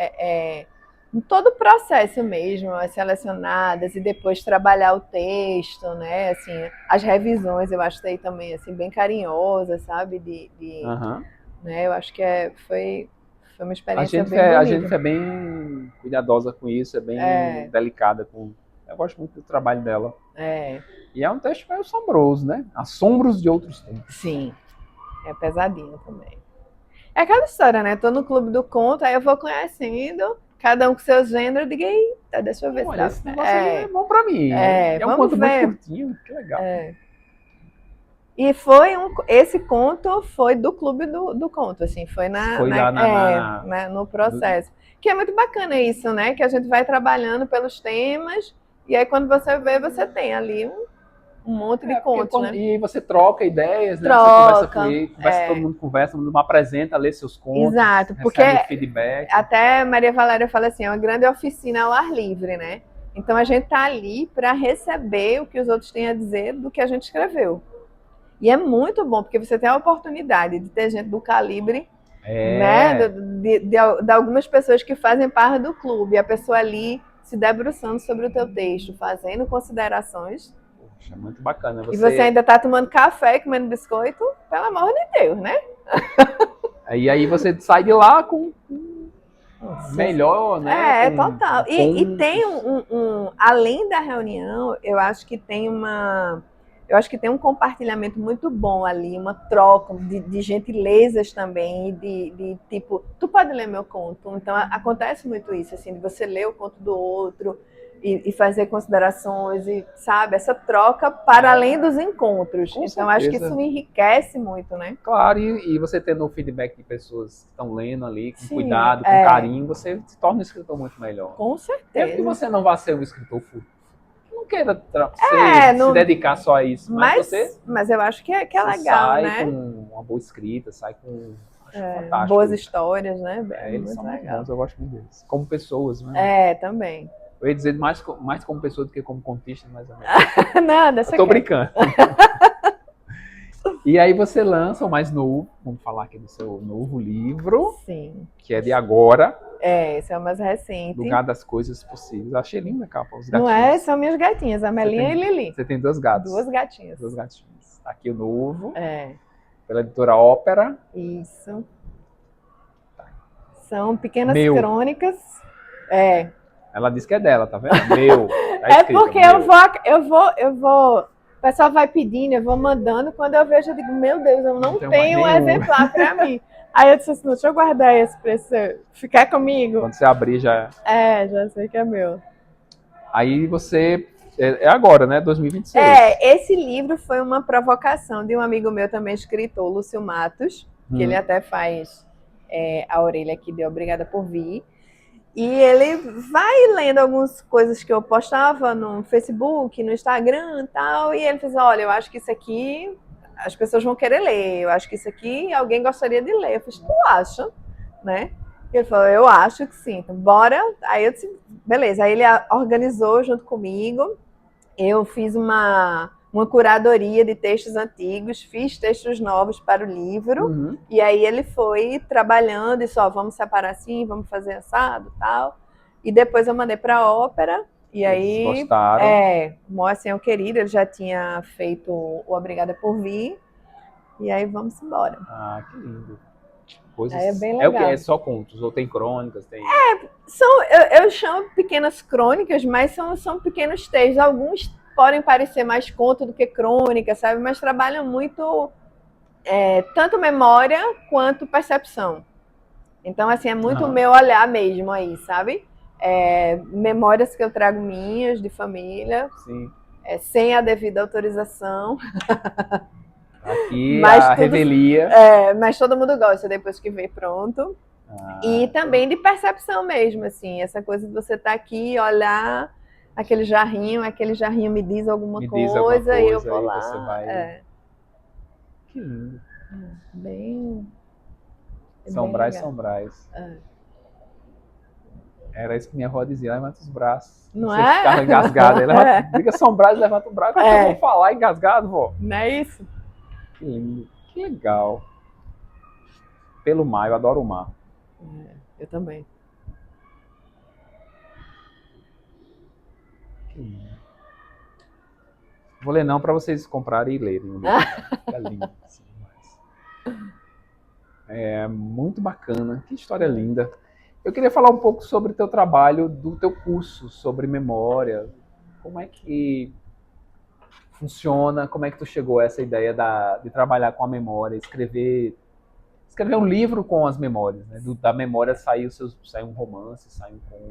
Em todo o processo mesmo, as selecionadas e depois trabalhar o texto, né? Assim, as revisões eu achei também assim bem carinhosa, sabe? Né? Eu acho que foi uma experiência bem bonita. A gente é bem cuidadosa com isso, é bem delicada com. Eu gosto muito do trabalho dela. E é um texto meio assombroso, né? Assombros de outros tempos. Sim. É pesadinho também. É aquela história, né? Tô no clube do conto, aí eu vou conhecendo, cada um com seu gênero, eu digo, eita, deixa eu ver se esse negócio é bom pra mim. É um conto muito curtinho, que legal. E esse conto foi do clube do conto, assim, foi no processo. Que é muito bacana isso, né? Que a gente vai trabalhando pelos temas, e aí quando você vê, você tem ali um monte de contos, né? E você troca ideias, né? Você conversa, todo mundo apresenta, lê seus contos. Exato, porque feedback. Até Maria Valéria fala assim, é uma grande oficina ao ar livre, né? Então a gente tá ali para receber o que os outros têm a dizer do que a gente escreveu. E é muito bom, porque você tem a oportunidade de ter gente do calibre, né? De algumas pessoas que fazem parte do clube, a pessoa ali se debruçando sobre o teu texto, fazendo considerações. É muito bacana. E você ainda tá tomando café e comendo biscoito, pelo amor de Deus, né? E aí você sai de lá com melhor, né? Total. E tem além da reunião, eu acho que tem um compartilhamento muito bom ali, uma troca de gentilezas também, de tipo, tu pode ler meu conto? Então acontece muito isso, assim, de você ler o conto do outro, e fazer considerações, e sabe, essa troca para além dos encontros. Com então, certeza. Acho que isso enriquece muito, né? Claro, e você tendo o feedback de pessoas que estão lendo ali, com cuidado, com carinho, você se torna um escritor muito melhor. Com certeza. Mesmo que você não vá ser um escritor não queira se dedicar só a isso, mas eu acho que é legal, sai, né? Sai com uma boa escrita, sai com... fantástico. Boas histórias, né? Eles muito são legal. muito bons, eu gosto muito deles. Como pessoas, né? Também. Eu ia dizer mais como pessoa do que como contista, mais ou menos. Nada, eu tô brincando. E aí você lança o mais novo, vamos falar aqui do seu novo livro. Sim. Que é de agora. Esse é o mais recente. Lugar das Coisas Possíveis. Achei linda a capa, os gatinhos. Não é? São minhas gatinhas, a Melinha e Lili. Você tem 2 gatos. 2 gatinhas. 2 gatinhos. Aqui o novo. Pela editora Ópera. Isso. São pequenas crônicas. Ela disse que é dela, tá vendo? Meu. Tá escrito, porque eu vou. O pessoal vai pedindo, eu vou mandando. Quando eu vejo, eu digo, meu Deus, eu não tenho um exemplar para mim. Aí eu disse assim, deixa eu guardar esse pra você ficar comigo. Quando você abrir, já já sei que é meu. Aí você... É agora, né? 2026. Esse livro foi uma provocação de um amigo meu também, escritor, Lúcio Matos, que ele até faz a orelha aqui de Obrigada por Vir. E ele vai lendo algumas coisas que eu postava no Facebook, no Instagram e tal, e ele fez, olha, eu acho que isso aqui as pessoas vão querer ler, eu acho que isso aqui alguém gostaria de ler. Eu fiz, tu acha? Né? Ele falou, eu acho que sim, então bora. Aí eu disse, beleza. Aí ele organizou junto comigo. Eu fiz uma curadoria de textos antigos, fiz textos novos para o livro, Uhum. e aí ele foi trabalhando e só, vamos separar assim, vamos fazer assado e tal. E depois eu mandei para a ópera, e Eles aí, gostaram. o Moacir é um querido, ele já tinha feito o Obrigada por Vir, e aí vamos embora. Ah, que lindo. Aí é Coisas. bem É o que? legal. É só contos? Ou tem crônicas? Tem. Eu chamo pequenas crônicas, mas são pequenos textos. Alguns podem parecer mais conto do que crônica, sabe? Mas trabalham muito tanto memória quanto percepção. Então, assim, é muito o Aham. meu olhar mesmo aí, sabe? Memórias que eu trago minhas, de família, Sim. sem a devida autorização, Aqui mas a tudo, revelia. mas todo mundo gosta depois que vê pronto. E Ah, também de percepção mesmo, assim, essa coisa de você estar aqui, olhar aquele jarrinho me diz alguma me diz alguma coisa e eu coisa vou e você lá. vai. Que lindo. Bem, São bem Brás, legal. São Brás. Era isso que minha avó dizia, levanta os braços. Não Você é? ficava engasgado. Diga São Brás, levanta o braço. Como é que eu vou falar engasgado, vó? Não é isso? Que lindo. Que legal. Pelo mar, eu adoro o mar. Eu também. Que lindo. Vou ler não para vocês comprarem e lerem. É lindo. Assim, é muito bacana. Que história linda. Eu queria falar um pouco sobre o teu trabalho, do teu curso sobre memória. Como é que funciona? Como é que tu chegou a essa ideia de trabalhar com a memória, escrever um livro com as memórias, né? Da memória sai um romance, sai um conto.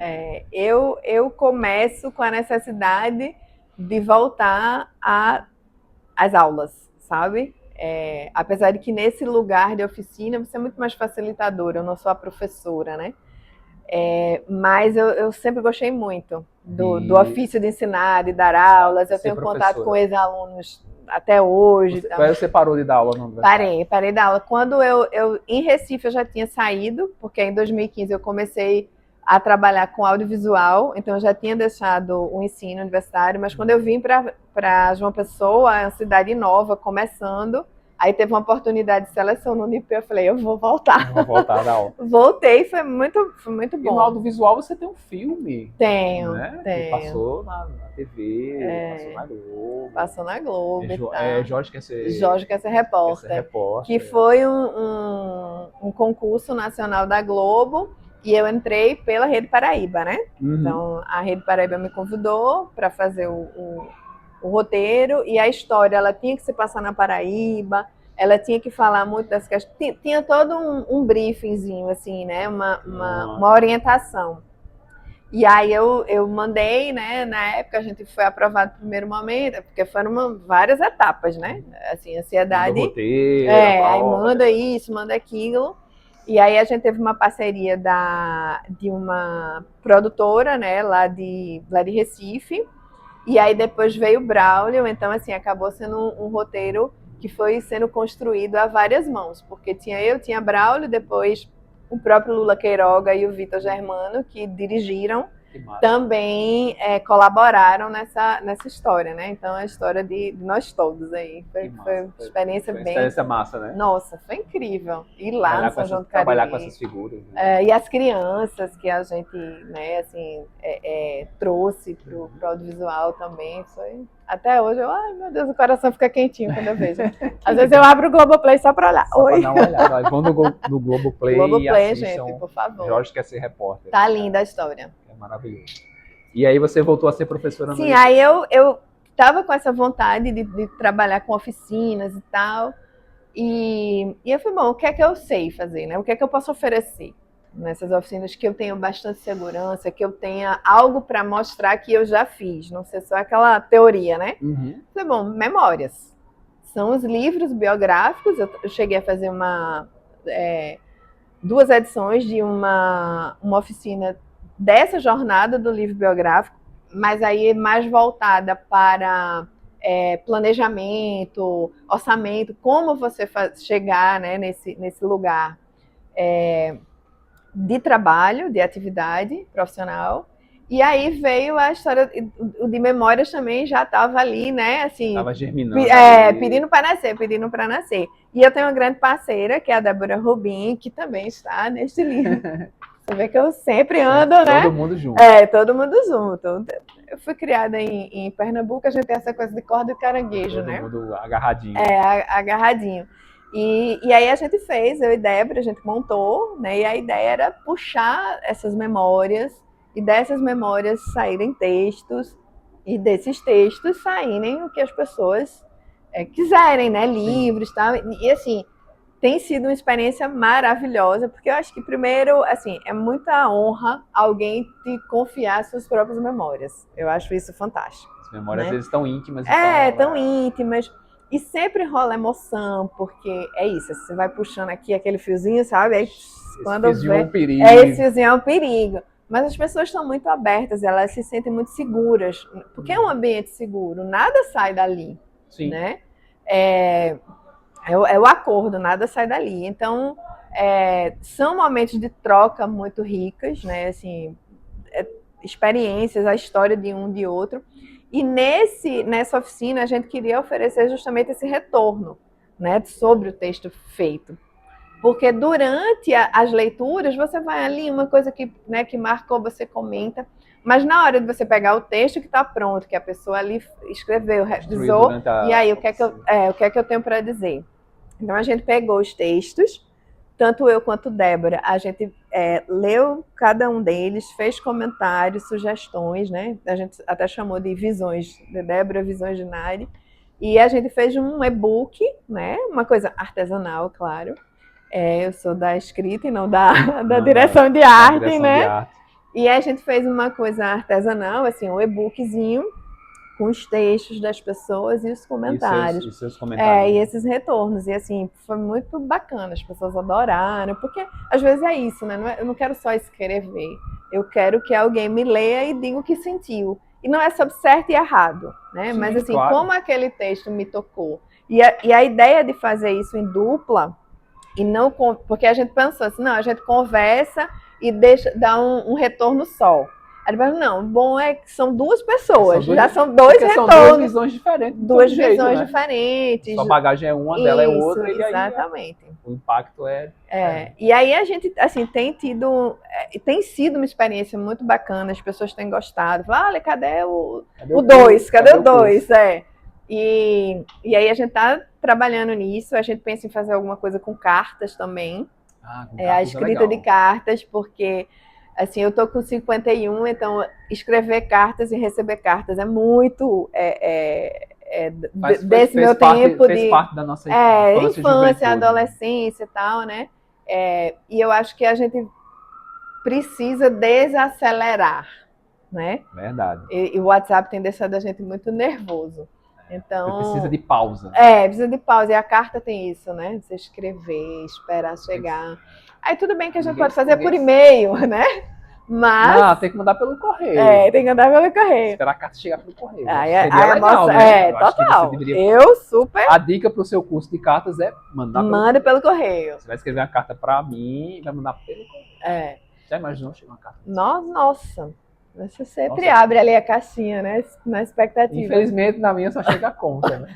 Eu começo com a necessidade de voltar às aulas, sabe? Apesar de que nesse lugar de oficina você é muito mais facilitadora, eu não sou a professora, né? Mas eu sempre gostei muito do ofício de ensinar, de dar aulas, eu tenho contato com ex-alunos até hoje. Você parou de dar aula no universidade? Parei de dar aula. Quando em Recife eu já tinha saído, porque em 2015 eu comecei a trabalhar com audiovisual, então eu já tinha deixado o ensino universitário, mas quando eu vim para João Pessoa, uma cidade nova, começando, aí teve uma oportunidade de seleção no Unip, eu falei, eu vou voltar. Vou voltar a dar aula. Voltei, foi muito bom. E no audiovisual você tem um filme. Tenho, né? tenho. Que passou na TV, passou na Globo. Passou na Globo Jorge quer ser repórter. Que foi um concurso nacional da Globo. E eu entrei pela Rede Paraíba, né? Uhum. Então, a Rede Paraíba me convidou para fazer o roteiro. E a história, ela tinha que se passar na Paraíba. Ela tinha que falar muito das questões. Tinha todo um briefingzinho, assim, né? Uma orientação. E aí eu mandei, né? Na época a gente foi aprovado no primeiro momento, porque foram várias etapas, né? Assim, ansiedade. Manda o roteiro, aí manda isso, manda aquilo. E aí a gente teve uma parceria de uma produtora, né, lá de Recife. E aí depois veio o Braulio, então assim, acabou sendo um roteiro que foi sendo construído a várias mãos, porque tinha Braulio, depois o próprio Lula Queiroga e o Vitor Germano, que dirigiram, também colaboraram nessa história, né? Então a história de nós todos aí. Foi uma experiência bem... experiência massa, né? Nossa, foi incrível. Ir lá no São João do Cariri. Trabalhar com essas figuras. Né? E as crianças que a gente, né, assim, trouxe pro audiovisual também. Foi... Até hoje, ai meu Deus, o coração fica quentinho quando eu vejo. Às vezes eu abro o Globoplay só para olhar. Só para dar uma olhada. Vão no Globoplay e assistam. Gente, por favor. Jorge quer ser repórter. Tá linda a história. É maravilhoso. E aí você voltou a ser professora no... Sim, aí eu tava com essa vontade de trabalhar com oficinas e tal. E eu falei, bom, o que é que eu sei fazer, né? O que é que eu posso oferecer nessas oficinas que eu tenho bastante segurança, que eu tenha algo para mostrar que eu já fiz, não ser só aquela teoria, né? Uhum. Falei, bom, memórias. São os livros biográficos, eu cheguei a fazer 2 edições de uma oficina dessa jornada do livro biográfico, mas aí mais voltada para planejamento, orçamento, como você chegar, né, nesse lugar. de trabalho, de atividade profissional. E aí veio a história o de memórias também, já estava ali, né? Assim, Tava germinando. pedindo para nascer, pedindo para nascer. E eu tenho uma grande parceira, que é a Débora Rubin, que também está neste livro. Você vê que eu sempre ando, né? Todo mundo junto. Todo mundo junto. Eu fui criada em Pernambuco, a gente tem essa coisa de corda e caranguejo, todo né? Todo mundo agarradinho. Agarradinho. E aí a gente fez, eu e Débora, a gente montou, né? E a ideia era puxar essas memórias e dessas memórias saírem textos e desses textos saírem o que as pessoas quiserem, né? Livros e tal. E assim, tem sido uma experiência maravilhosa, porque eu acho que primeiro, assim, é muita honra alguém te confiar suas próprias memórias. Eu acho isso fantástico. As memórias, às vezes, tão íntimas. Tão íntimas. E sempre rola emoção, porque é isso, você vai puxando aqui aquele fiozinho, sabe? Aí, quando fiozinho é um perigo. Esse fiozinho é um perigo. Mas as pessoas estão muito abertas, elas se sentem muito seguras. Porque é um ambiente seguro, nada sai dali. Sim. Né? É o acordo, nada sai dali. Então, são momentos de troca muito ricas, né? Assim, experiências, a história de um de outro. E nessa oficina a gente queria oferecer justamente esse retorno, né, sobre o texto feito. Porque durante as leituras você vai ali, uma coisa que marcou, você comenta, mas na hora de você pegar o texto que está pronto, que a pessoa ali escreveu, revisou, e aí o que é que eu tenho para dizer? Então a gente pegou os textos, tanto eu quanto Débora, a gente leu cada um deles, fez comentários, sugestões, né? A gente até chamou de visões de Débora, visões de Nari, e a gente fez um e-book, né? Uma coisa artesanal, claro. Eu sou da escrita e não da direção de arte, né? E a gente fez uma coisa artesanal, assim, um e-bookzinho, com os textos das pessoas e os comentários. E seus comentários. E esses retornos. E assim, foi muito bacana, as pessoas adoraram, porque às vezes é isso, né? Eu não quero só escrever, eu quero que alguém me leia e diga o que sentiu. E não é sobre certo e errado, né? Sim, mas assim, claro, como aquele texto me tocou. E a ideia de fazer isso em dupla, e não porque a gente pensou assim, não, a gente conversa e dá um retorno só. Aí ele falou, não, bom é que são duas pessoas, já são dois retornos. São duas visões diferentes. Duas visões diferentes. Sua bagagem é uma, dela é outra. Exatamente. E aí, o impacto é... E aí a gente, assim, tem sido uma experiência muito bacana, as pessoas têm gostado. Falam, olha, cadê o 2? Cadê o 2? E aí a gente está trabalhando nisso, a gente pensa em fazer alguma coisa com cartas também. A escrita de cartas, porque... Assim, eu tô com 51, então escrever cartas e receber cartas é muito desse meu tempo fez parte da nossa infância, adolescência e tal, né? E eu acho que a gente precisa desacelerar, né? Verdade. E o WhatsApp tem deixado a gente muito nervoso. Então, você precisa de pausa. Precisa de pausa. E a carta tem isso, né? Você escrever, esperar chegar. Aí tudo bem que a gente pode fazer por e-mail, né? Mas... Não, tem que mandar pelo correio. Tem que mandar pelo correio. Esperar a carta chegar pelo correio. Seria legal, né? Total. Eu super... A dica para o seu curso de cartas é manda pelo correio. Você vai escrever uma carta para mim e vai mandar pelo correio. Já imaginou chegar uma carta? Nossa. Você sempre abre ali a caixinha, né? Na expectativa. Infelizmente, na minha só chega a conta, né?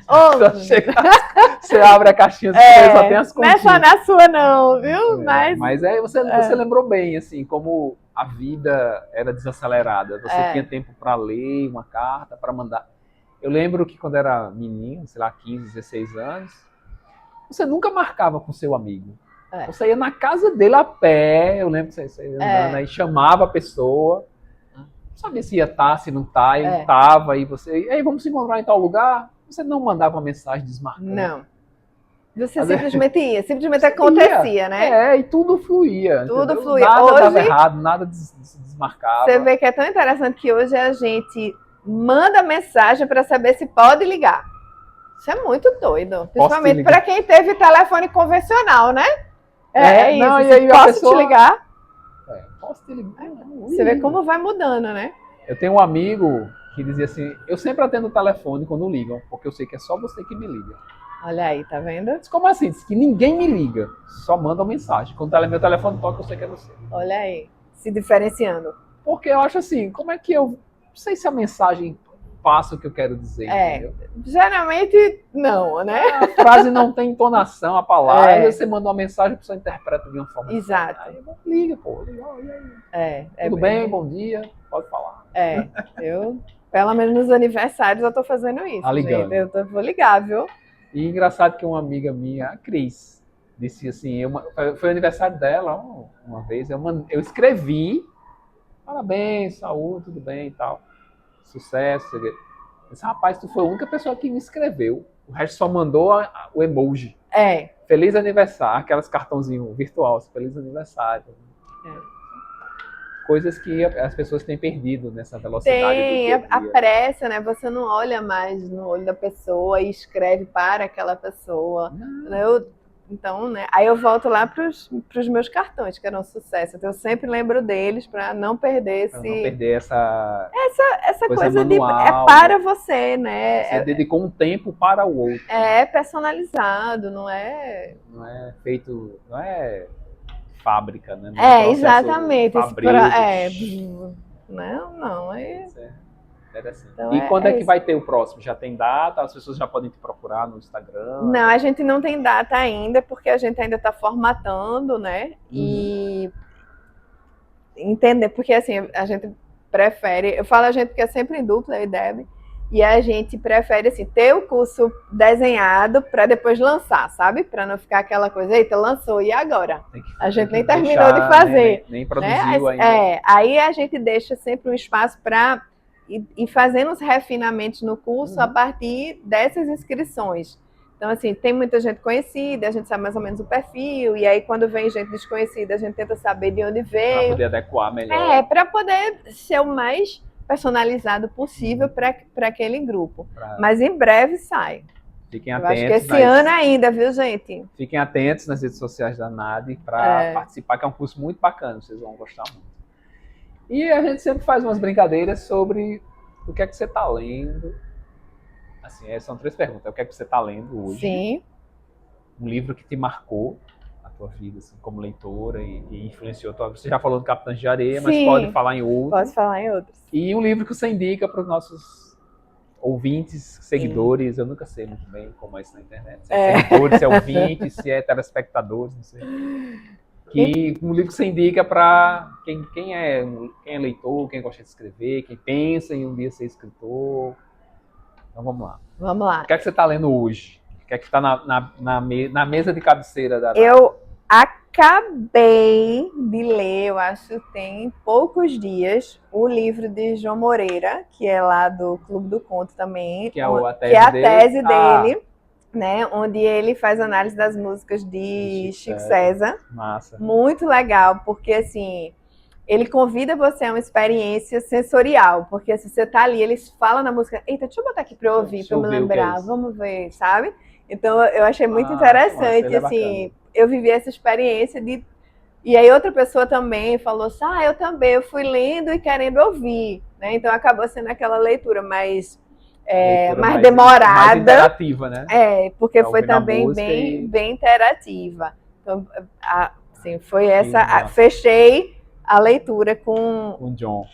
Você abre a caixinha, só tem as continhas. Não é só na sua não, viu? Mas você lembrou bem, assim, como a vida era desacelerada. Você tinha tempo para ler uma carta, para mandar. Eu lembro que quando era menino, sei lá, 15, 16 anos, você nunca marcava com seu amigo. Você ia na casa dele a pé, eu lembro que você ia andando, aí chamava a pessoa. Não sabia se ia estar, se não está, ele estava, e aí vamos se encontrar em tal lugar. Você não mandava uma mensagem desmarcando. Não. Você simplesmente ia, simplesmente acontecia, né? E tudo fluía. Tudo fluía. Nada dava errado, nada desmarcava. Você vê que é tão interessante que hoje a gente manda mensagem para saber se pode ligar. Isso é muito doido. Principalmente para quem teve telefone convencional, né? Não, e aí posso te ligar? Posso te ligar? Você vê como vai mudando, né? Eu tenho um amigo que dizia assim, eu sempre atendo o telefone quando ligam, porque eu sei que é só você que me liga. Olha aí, tá vendo? Diz, como assim? Diz que ninguém me liga, só manda uma mensagem. Quando meu telefone toca, eu sei que é você. Olha aí, se diferenciando. Porque eu acho assim, como é que eu... Não sei se a mensagem passa o que eu quero dizer, entendeu? Geralmente não, né? A frase não tem entonação, a palavra, você manda uma mensagem, a pessoa interpreta de uma forma. Exato. Aí, liga, pô. Liga, e aí? Tudo bem? Bom dia. Pode falar. Eu, pelo menos nos aniversários, eu tô fazendo isso, Tá ligando. gente. Eu vou ligar, viu? E engraçado que uma amiga minha, a Cris, disse assim, foi o aniversário dela uma vez, eu escrevi, parabéns, saúde, tudo bem e tal, sucesso. Eu disse, rapaz, tu foi a única pessoa que me escreveu, o resto só mandou o emoji. Feliz aniversário, aquelas cartãozinho virtual, feliz aniversário. Coisas que as pessoas têm perdido nessa velocidade do dia a dia. A pressa, né? Você não olha mais no olho da pessoa e escreve para aquela pessoa. Então, né? Aí eu volto lá para os meus cartões, que eram um sucesso. Então, eu sempre lembro deles para não perder não perder essa coisa manual, é para você, né? Você dedicou um tempo para o outro. É personalizado, não é? Não é feito, não é fábrica, né? Exatamente. Não é. Assim. Então, e quando é que vai ter o próximo? Já tem data? As pessoas já podem te procurar no Instagram? Não, a gente não tem data ainda, porque a gente ainda está formatando, né? E entender, porque assim, a gente prefere, eu falo a gente porque é sempre em dupla, eu e Debbie, e a gente prefere assim, ter o curso desenhado para depois lançar, sabe? Para não ficar aquela coisa, eita, lançou, e agora? A gente nem terminou de fazer. Nem produziu ainda. Aí a gente deixa sempre um espaço para ir fazendo os refinamentos no curso a partir dessas inscrições. Então, assim, tem muita gente conhecida, a gente sabe mais ou menos o perfil, e aí quando vem gente desconhecida, a gente tenta saber de onde veio. Para poder adequar melhor. Para poder ser o mais personalizado possível para aquele grupo. Mas em breve sai. Fiquem atentos. Eu acho que esse ano ainda, viu, gente? Fiquem atentos nas redes sociais da NAD para participar, que é um curso muito bacana, vocês vão gostar muito. E a gente sempre faz umas brincadeiras sobre o que é que você está lendo. Assim, são 3 perguntas. O que é que você está lendo hoje? Sim. Um livro que te marcou a tua vida, assim, como leitora e influenciou a tua vida. Você já falou do Capitães de Areia, mas pode falar em outros. Pode falar em outros. E um livro que você indica para os nossos ouvintes, seguidores. Eu nunca sei muito bem como é isso na internet. Se é seguidores, se é ouvintes, se é telespectadores, não sei. Que um livro que você indica para quem é leitor, quem gosta de escrever, quem pensa em um dia ser escritor. Então vamos lá. Vamos lá. O que é que você está lendo hoje? O que é que está na mesa de cabeceira da... Eu acabei de ler, eu acho que tem poucos dias, o livro de João Moreira, que é lá do Clube do Conto também. Que é a tese dele. Né, onde ele faz análise das músicas de Chico César. Massa. Muito legal, porque assim, ele convida você a uma experiência sensorial, porque se você tá ali, eles falam na música, eita, deixa eu botar aqui para eu ouvir, para eu me lembrar, vamos ver, sabe? Então eu achei muito interessante, assim, eu vivi essa experiência de... E aí outra pessoa também falou assim, eu também, eu fui lendo e querendo ouvir, né? Então acabou sendo aquela leitura mais demorada. Mais interativa, né? Porque foi também bem interativa. Então, assim, foi essa... Fechei a leitura com o John,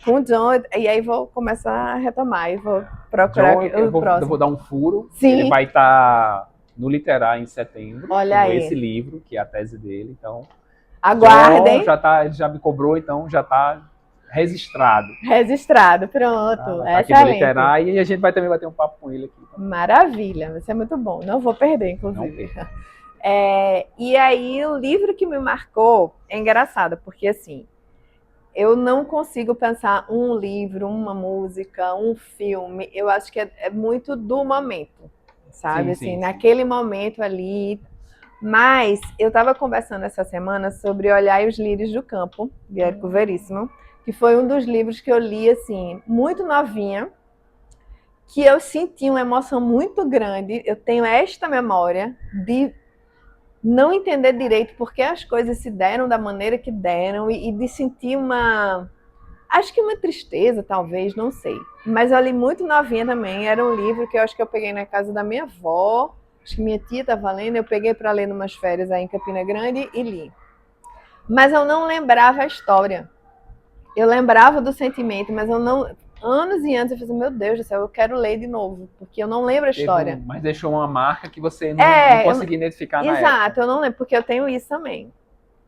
e aí vou começar a retomar, e vou procurar o próximo. Eu vou dar um furo. Sim. Ele vai estar no Literar em setembro. Olha aí. Esse livro, que é a tese dele. Então, aguardem. John já me cobrou, então já está... Registrado, pronto. Aqui no Literar, e a gente vai também bater um papo com ele aqui. Maravilha, vai ser muito bom. Não vou perder, inclusive. E aí, o livro que me marcou é engraçado, porque assim, eu não consigo pensar um livro, uma música, um filme. Eu acho que é muito do momento, sabe? Sim. Naquele momento ali. Mas eu estava conversando essa semana sobre Olhar e os Lírios do Campo, de Érico Veríssimo, que foi um dos livros que eu li, assim, muito novinha, que eu senti uma emoção muito grande. Eu tenho esta memória de não entender direito por que as coisas se deram da maneira que deram e de sentir acho que uma tristeza, talvez, não sei. Mas eu li muito novinha também. Era um livro que eu acho que eu peguei na casa da minha avó. acho que minha tia estava lendo, eu peguei para ler numas férias aí em Campina Grande e li. Mas eu não lembrava a história. Eu lembrava do sentimento, mas eu não... Anos e anos eu falei, meu Deus do céu, eu quero ler de novo, porque eu não lembro a história. Mas deixou uma marca que você não conseguia identificar na época. Exato, eu não lembro, porque eu tenho isso também.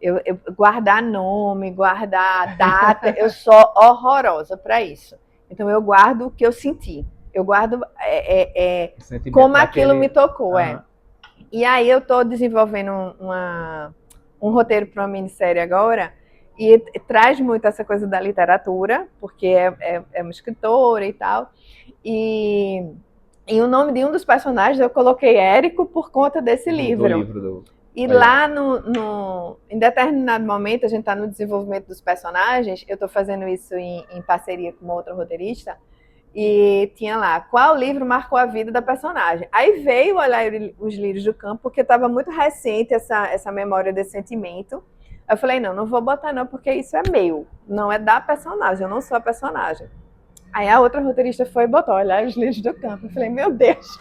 Eu guardar nome, guardar data, eu sou horrorosa para isso. Então eu guardo o que eu senti. Eu guardo como aquilo me tocou. E aí eu estou desenvolvendo um roteiro para uma minissérie agora, e traz muito essa coisa da literatura, porque é uma escritora e tal. E o nome de um dos personagens eu coloquei Érico por conta desse livro. E lá em determinado momento, a gente está no desenvolvimento dos personagens, eu estou fazendo isso em parceria com uma outra roteirista, e tinha lá, qual livro marcou a vida da personagem? Aí veio olhar os Lírios do Campo, porque estava muito recente essa memória desse sentimento. Eu falei, não vou botar não, porque isso é meu, não é da personagem, eu não sou a personagem. Aí a outra roteirista foi e botou, olha, os Lírios do Campo. Eu falei, meu Deus.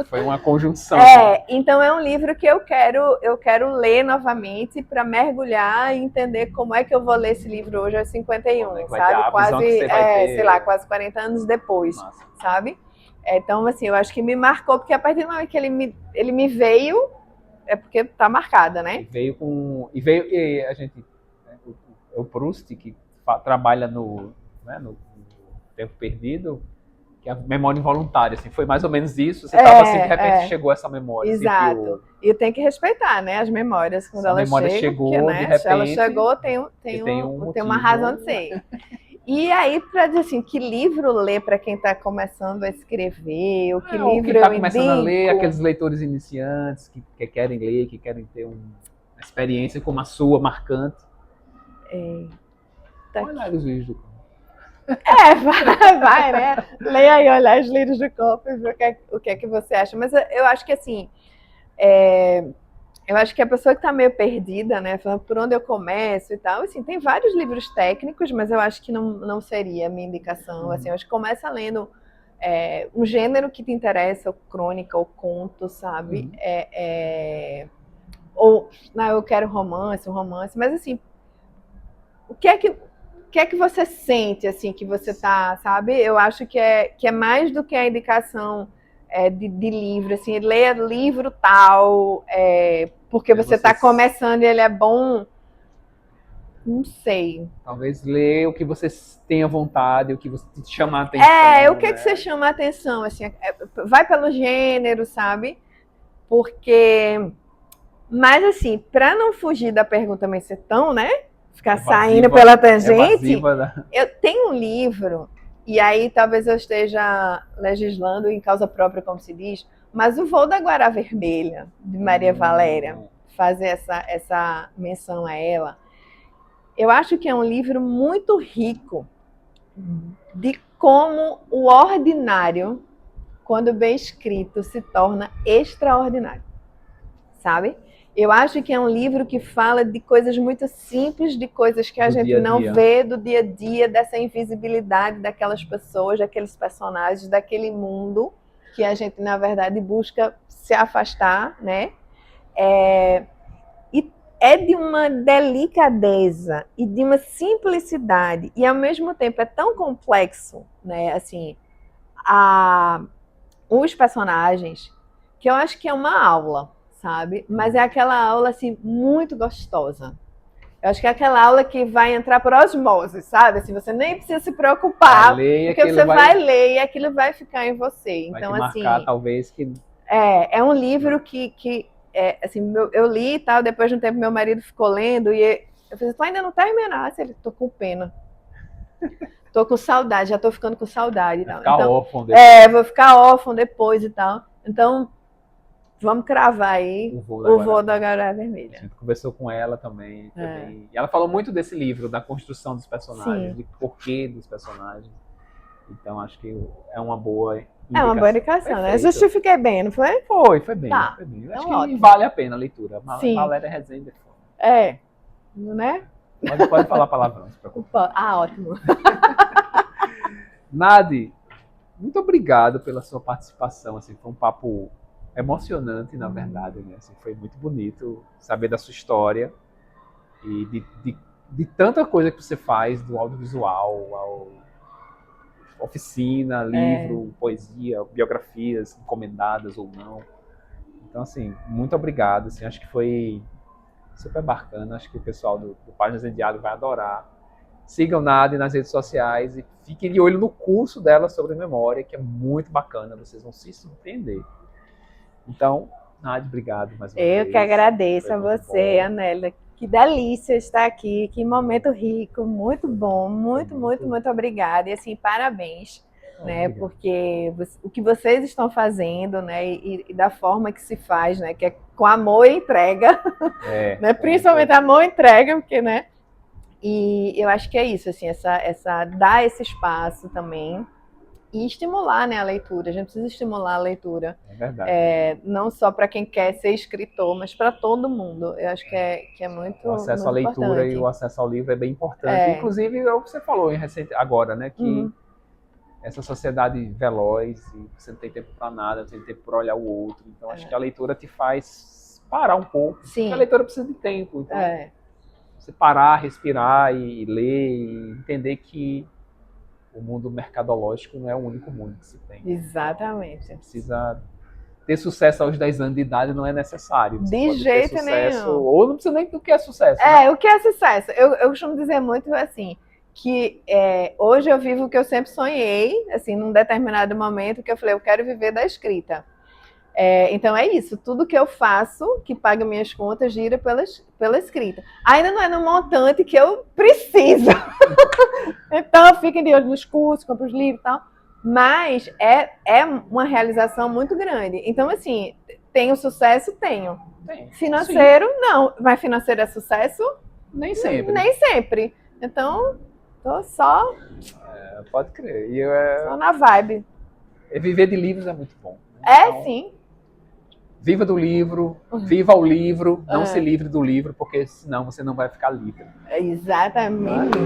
Foi uma conjunção. Então é um livro que eu quero ler novamente para mergulhar e entender como é que eu vou ler esse livro hoje aos 51, sabe? Quase 40 anos depois, sabe? Então, assim, eu acho que me marcou, porque a partir do momento que ele me veio, é porque tá marcada, né? E a gente, o Proust, que trabalha no Tempo Perdido, que é a memória involuntária, assim, foi mais ou menos isso. Você estava assim, de repente chegou essa memória. Exato. E tem que respeitar, né, as memórias quando elas chegam. Porque, né, se ela chegou, tem uma razão de ser. E aí, para dizer assim, que livro ler para quem está começando a escrever, ou que livro quem está começando a ler, aqueles leitores iniciantes que querem ler, que querem ter uma experiência como a sua, marcante. Olha os Lírios do Campo. Vai, né? Leia aí, olhar os Lírios do Campo e ver o que é que você acha. Mas eu acho que assim, eu acho que a pessoa que está meio perdida, né, falando por onde eu começo e tal, assim, tem vários livros técnicos, mas eu acho que não seria a minha indicação. Assim, eu acho que começa lendo um gênero que te interessa, ou crônica, ou conto, sabe? Ou, não, eu quero romance, mas assim, o que é que você sente, assim, que você tá, sabe? Eu acho que é mais do que a indicação de livro, assim, leia livro tal, porque você está começando e ele é bom, não sei. Talvez ler o que você tenha vontade, o que você te chama a atenção. O que você chama a atenção, assim, vai pelo gênero, sabe? Porque, mas assim, para não fugir da pergunta também ser tão, né? Ficar saindo pela tangente, eu tenho um livro, e aí talvez eu esteja legislando em causa própria, como se diz, mas o Voo da Guará Vermelha, de Maria Valéria, fazer essa menção a ela, eu acho que é um livro muito rico de como o ordinário, quando bem escrito, se torna extraordinário, sabe? Eu acho que é um livro que fala de coisas muito simples, de coisas que a gente não vê do dia a dia, dessa invisibilidade daquelas pessoas, daqueles personagens, daquele mundo que a gente, na verdade, busca se afastar, né? E é de uma delicadeza e de uma simplicidade, e ao mesmo tempo é tão complexo, né? Assim, os personagens, que eu acho que é uma aula, sabe? Mas é aquela aula, assim, muito gostosa. Eu acho que é aquela aula que vai entrar por osmose, sabe? Assim, você nem precisa se preocupar, porque você vai ler e aquilo vai ficar em você. Então, vai te marcar, assim, talvez que... É um livro que assim, eu li e tal, depois de um tempo meu marido ficou lendo, e eu falei, tu ainda não terminasse? Ele, tô com pena. Tô com saudade, já tô ficando com saudade e tal. Vou ficar órfão depois e tal. Então, vamos cravar aí o Voo da Guará Vermelha. A gente conversou com ela também. E ela falou muito desse livro, da construção dos personagens, do porquê dos personagens. Então, acho que é uma boa indicação. É uma boa indicação, né? Justifiquei bem, não foi? Foi bem. Tá. Foi bem. Acho que vale a pena a leitura. Valéria Rezende. Né? Pode falar palavrão, não se preocupe. Ótimo. Nadi, muito obrigado pela sua participação. Assim, foi um papo emocionante, na verdade, né? Assim, foi muito bonito saber da sua história e de tanta coisa que você faz, do audiovisual, ao oficina, livro, poesia, biografias encomendadas ou não. Então, assim, muito obrigado. Assim, acho que foi super bacana. Acho que o pessoal do Páginas em Diálogo vai adorar. Sigam Nadi nas redes sociais e fiquem de olho no curso dela sobre memória, que é muito bacana. Vocês vão se surpreender. Então, Nadi, obrigado mais uma vez. Eu que agradeço Foi a muito você, bom. Anélia. Que delícia estar aqui, que momento rico, muito bom, muito obrigada. E assim, parabéns, né? Obrigado. Porque o que vocês estão fazendo, né? E da forma que se faz, né? Que é com amor e entrega, né? Principalmente amor e entrega, porque, né? E eu acho que é isso, assim, essa dar esse espaço também e estimular, né, a leitura. A gente precisa estimular a leitura. É verdade. Não só para quem quer ser escritor, mas para todo mundo. Eu acho que é muito O acesso muito à leitura importante. e o acesso ao livro é bem importante. Inclusive, é o que você falou agora, né? Que essa sociedade veloz, e você não tem tempo para nada, você não tem tempo para olhar o outro. Então, acho que a leitura te faz parar um pouco. Sim. Porque a leitura precisa de tempo. Então, você parar, respirar e ler e entender que o mundo mercadológico não é o único mundo que se tem. Exatamente. Você precisa ter sucesso aos 10 anos de idade, não é necessário. Você de pode jeito ter sucesso, nenhum. ou não precisa nem do que é sucesso. Né? O que é sucesso? Eu costumo dizer muito assim, que hoje eu vivo o que eu sempre sonhei, assim, num determinado momento que eu falei, eu quero viver da escrita. Então é isso, tudo que eu faço, que paga minhas contas, gira pela escrita. Ainda não é no montante que eu preciso. Então fiquem de olho nos cursos, compro os livros e tal. Mas é uma realização muito grande. Então, assim, tenho sucesso? Tenho. Financeiro? Sim. Não. Mas financeiro é sucesso? Nem sempre. Nem sempre. Então, tô só... pode crer. Só na vibe. Viver de livros é muito bom. Né? Então, sim. Viva do livro, viva o livro, não se livre do livro, porque senão você não vai ficar livre. Exatamente.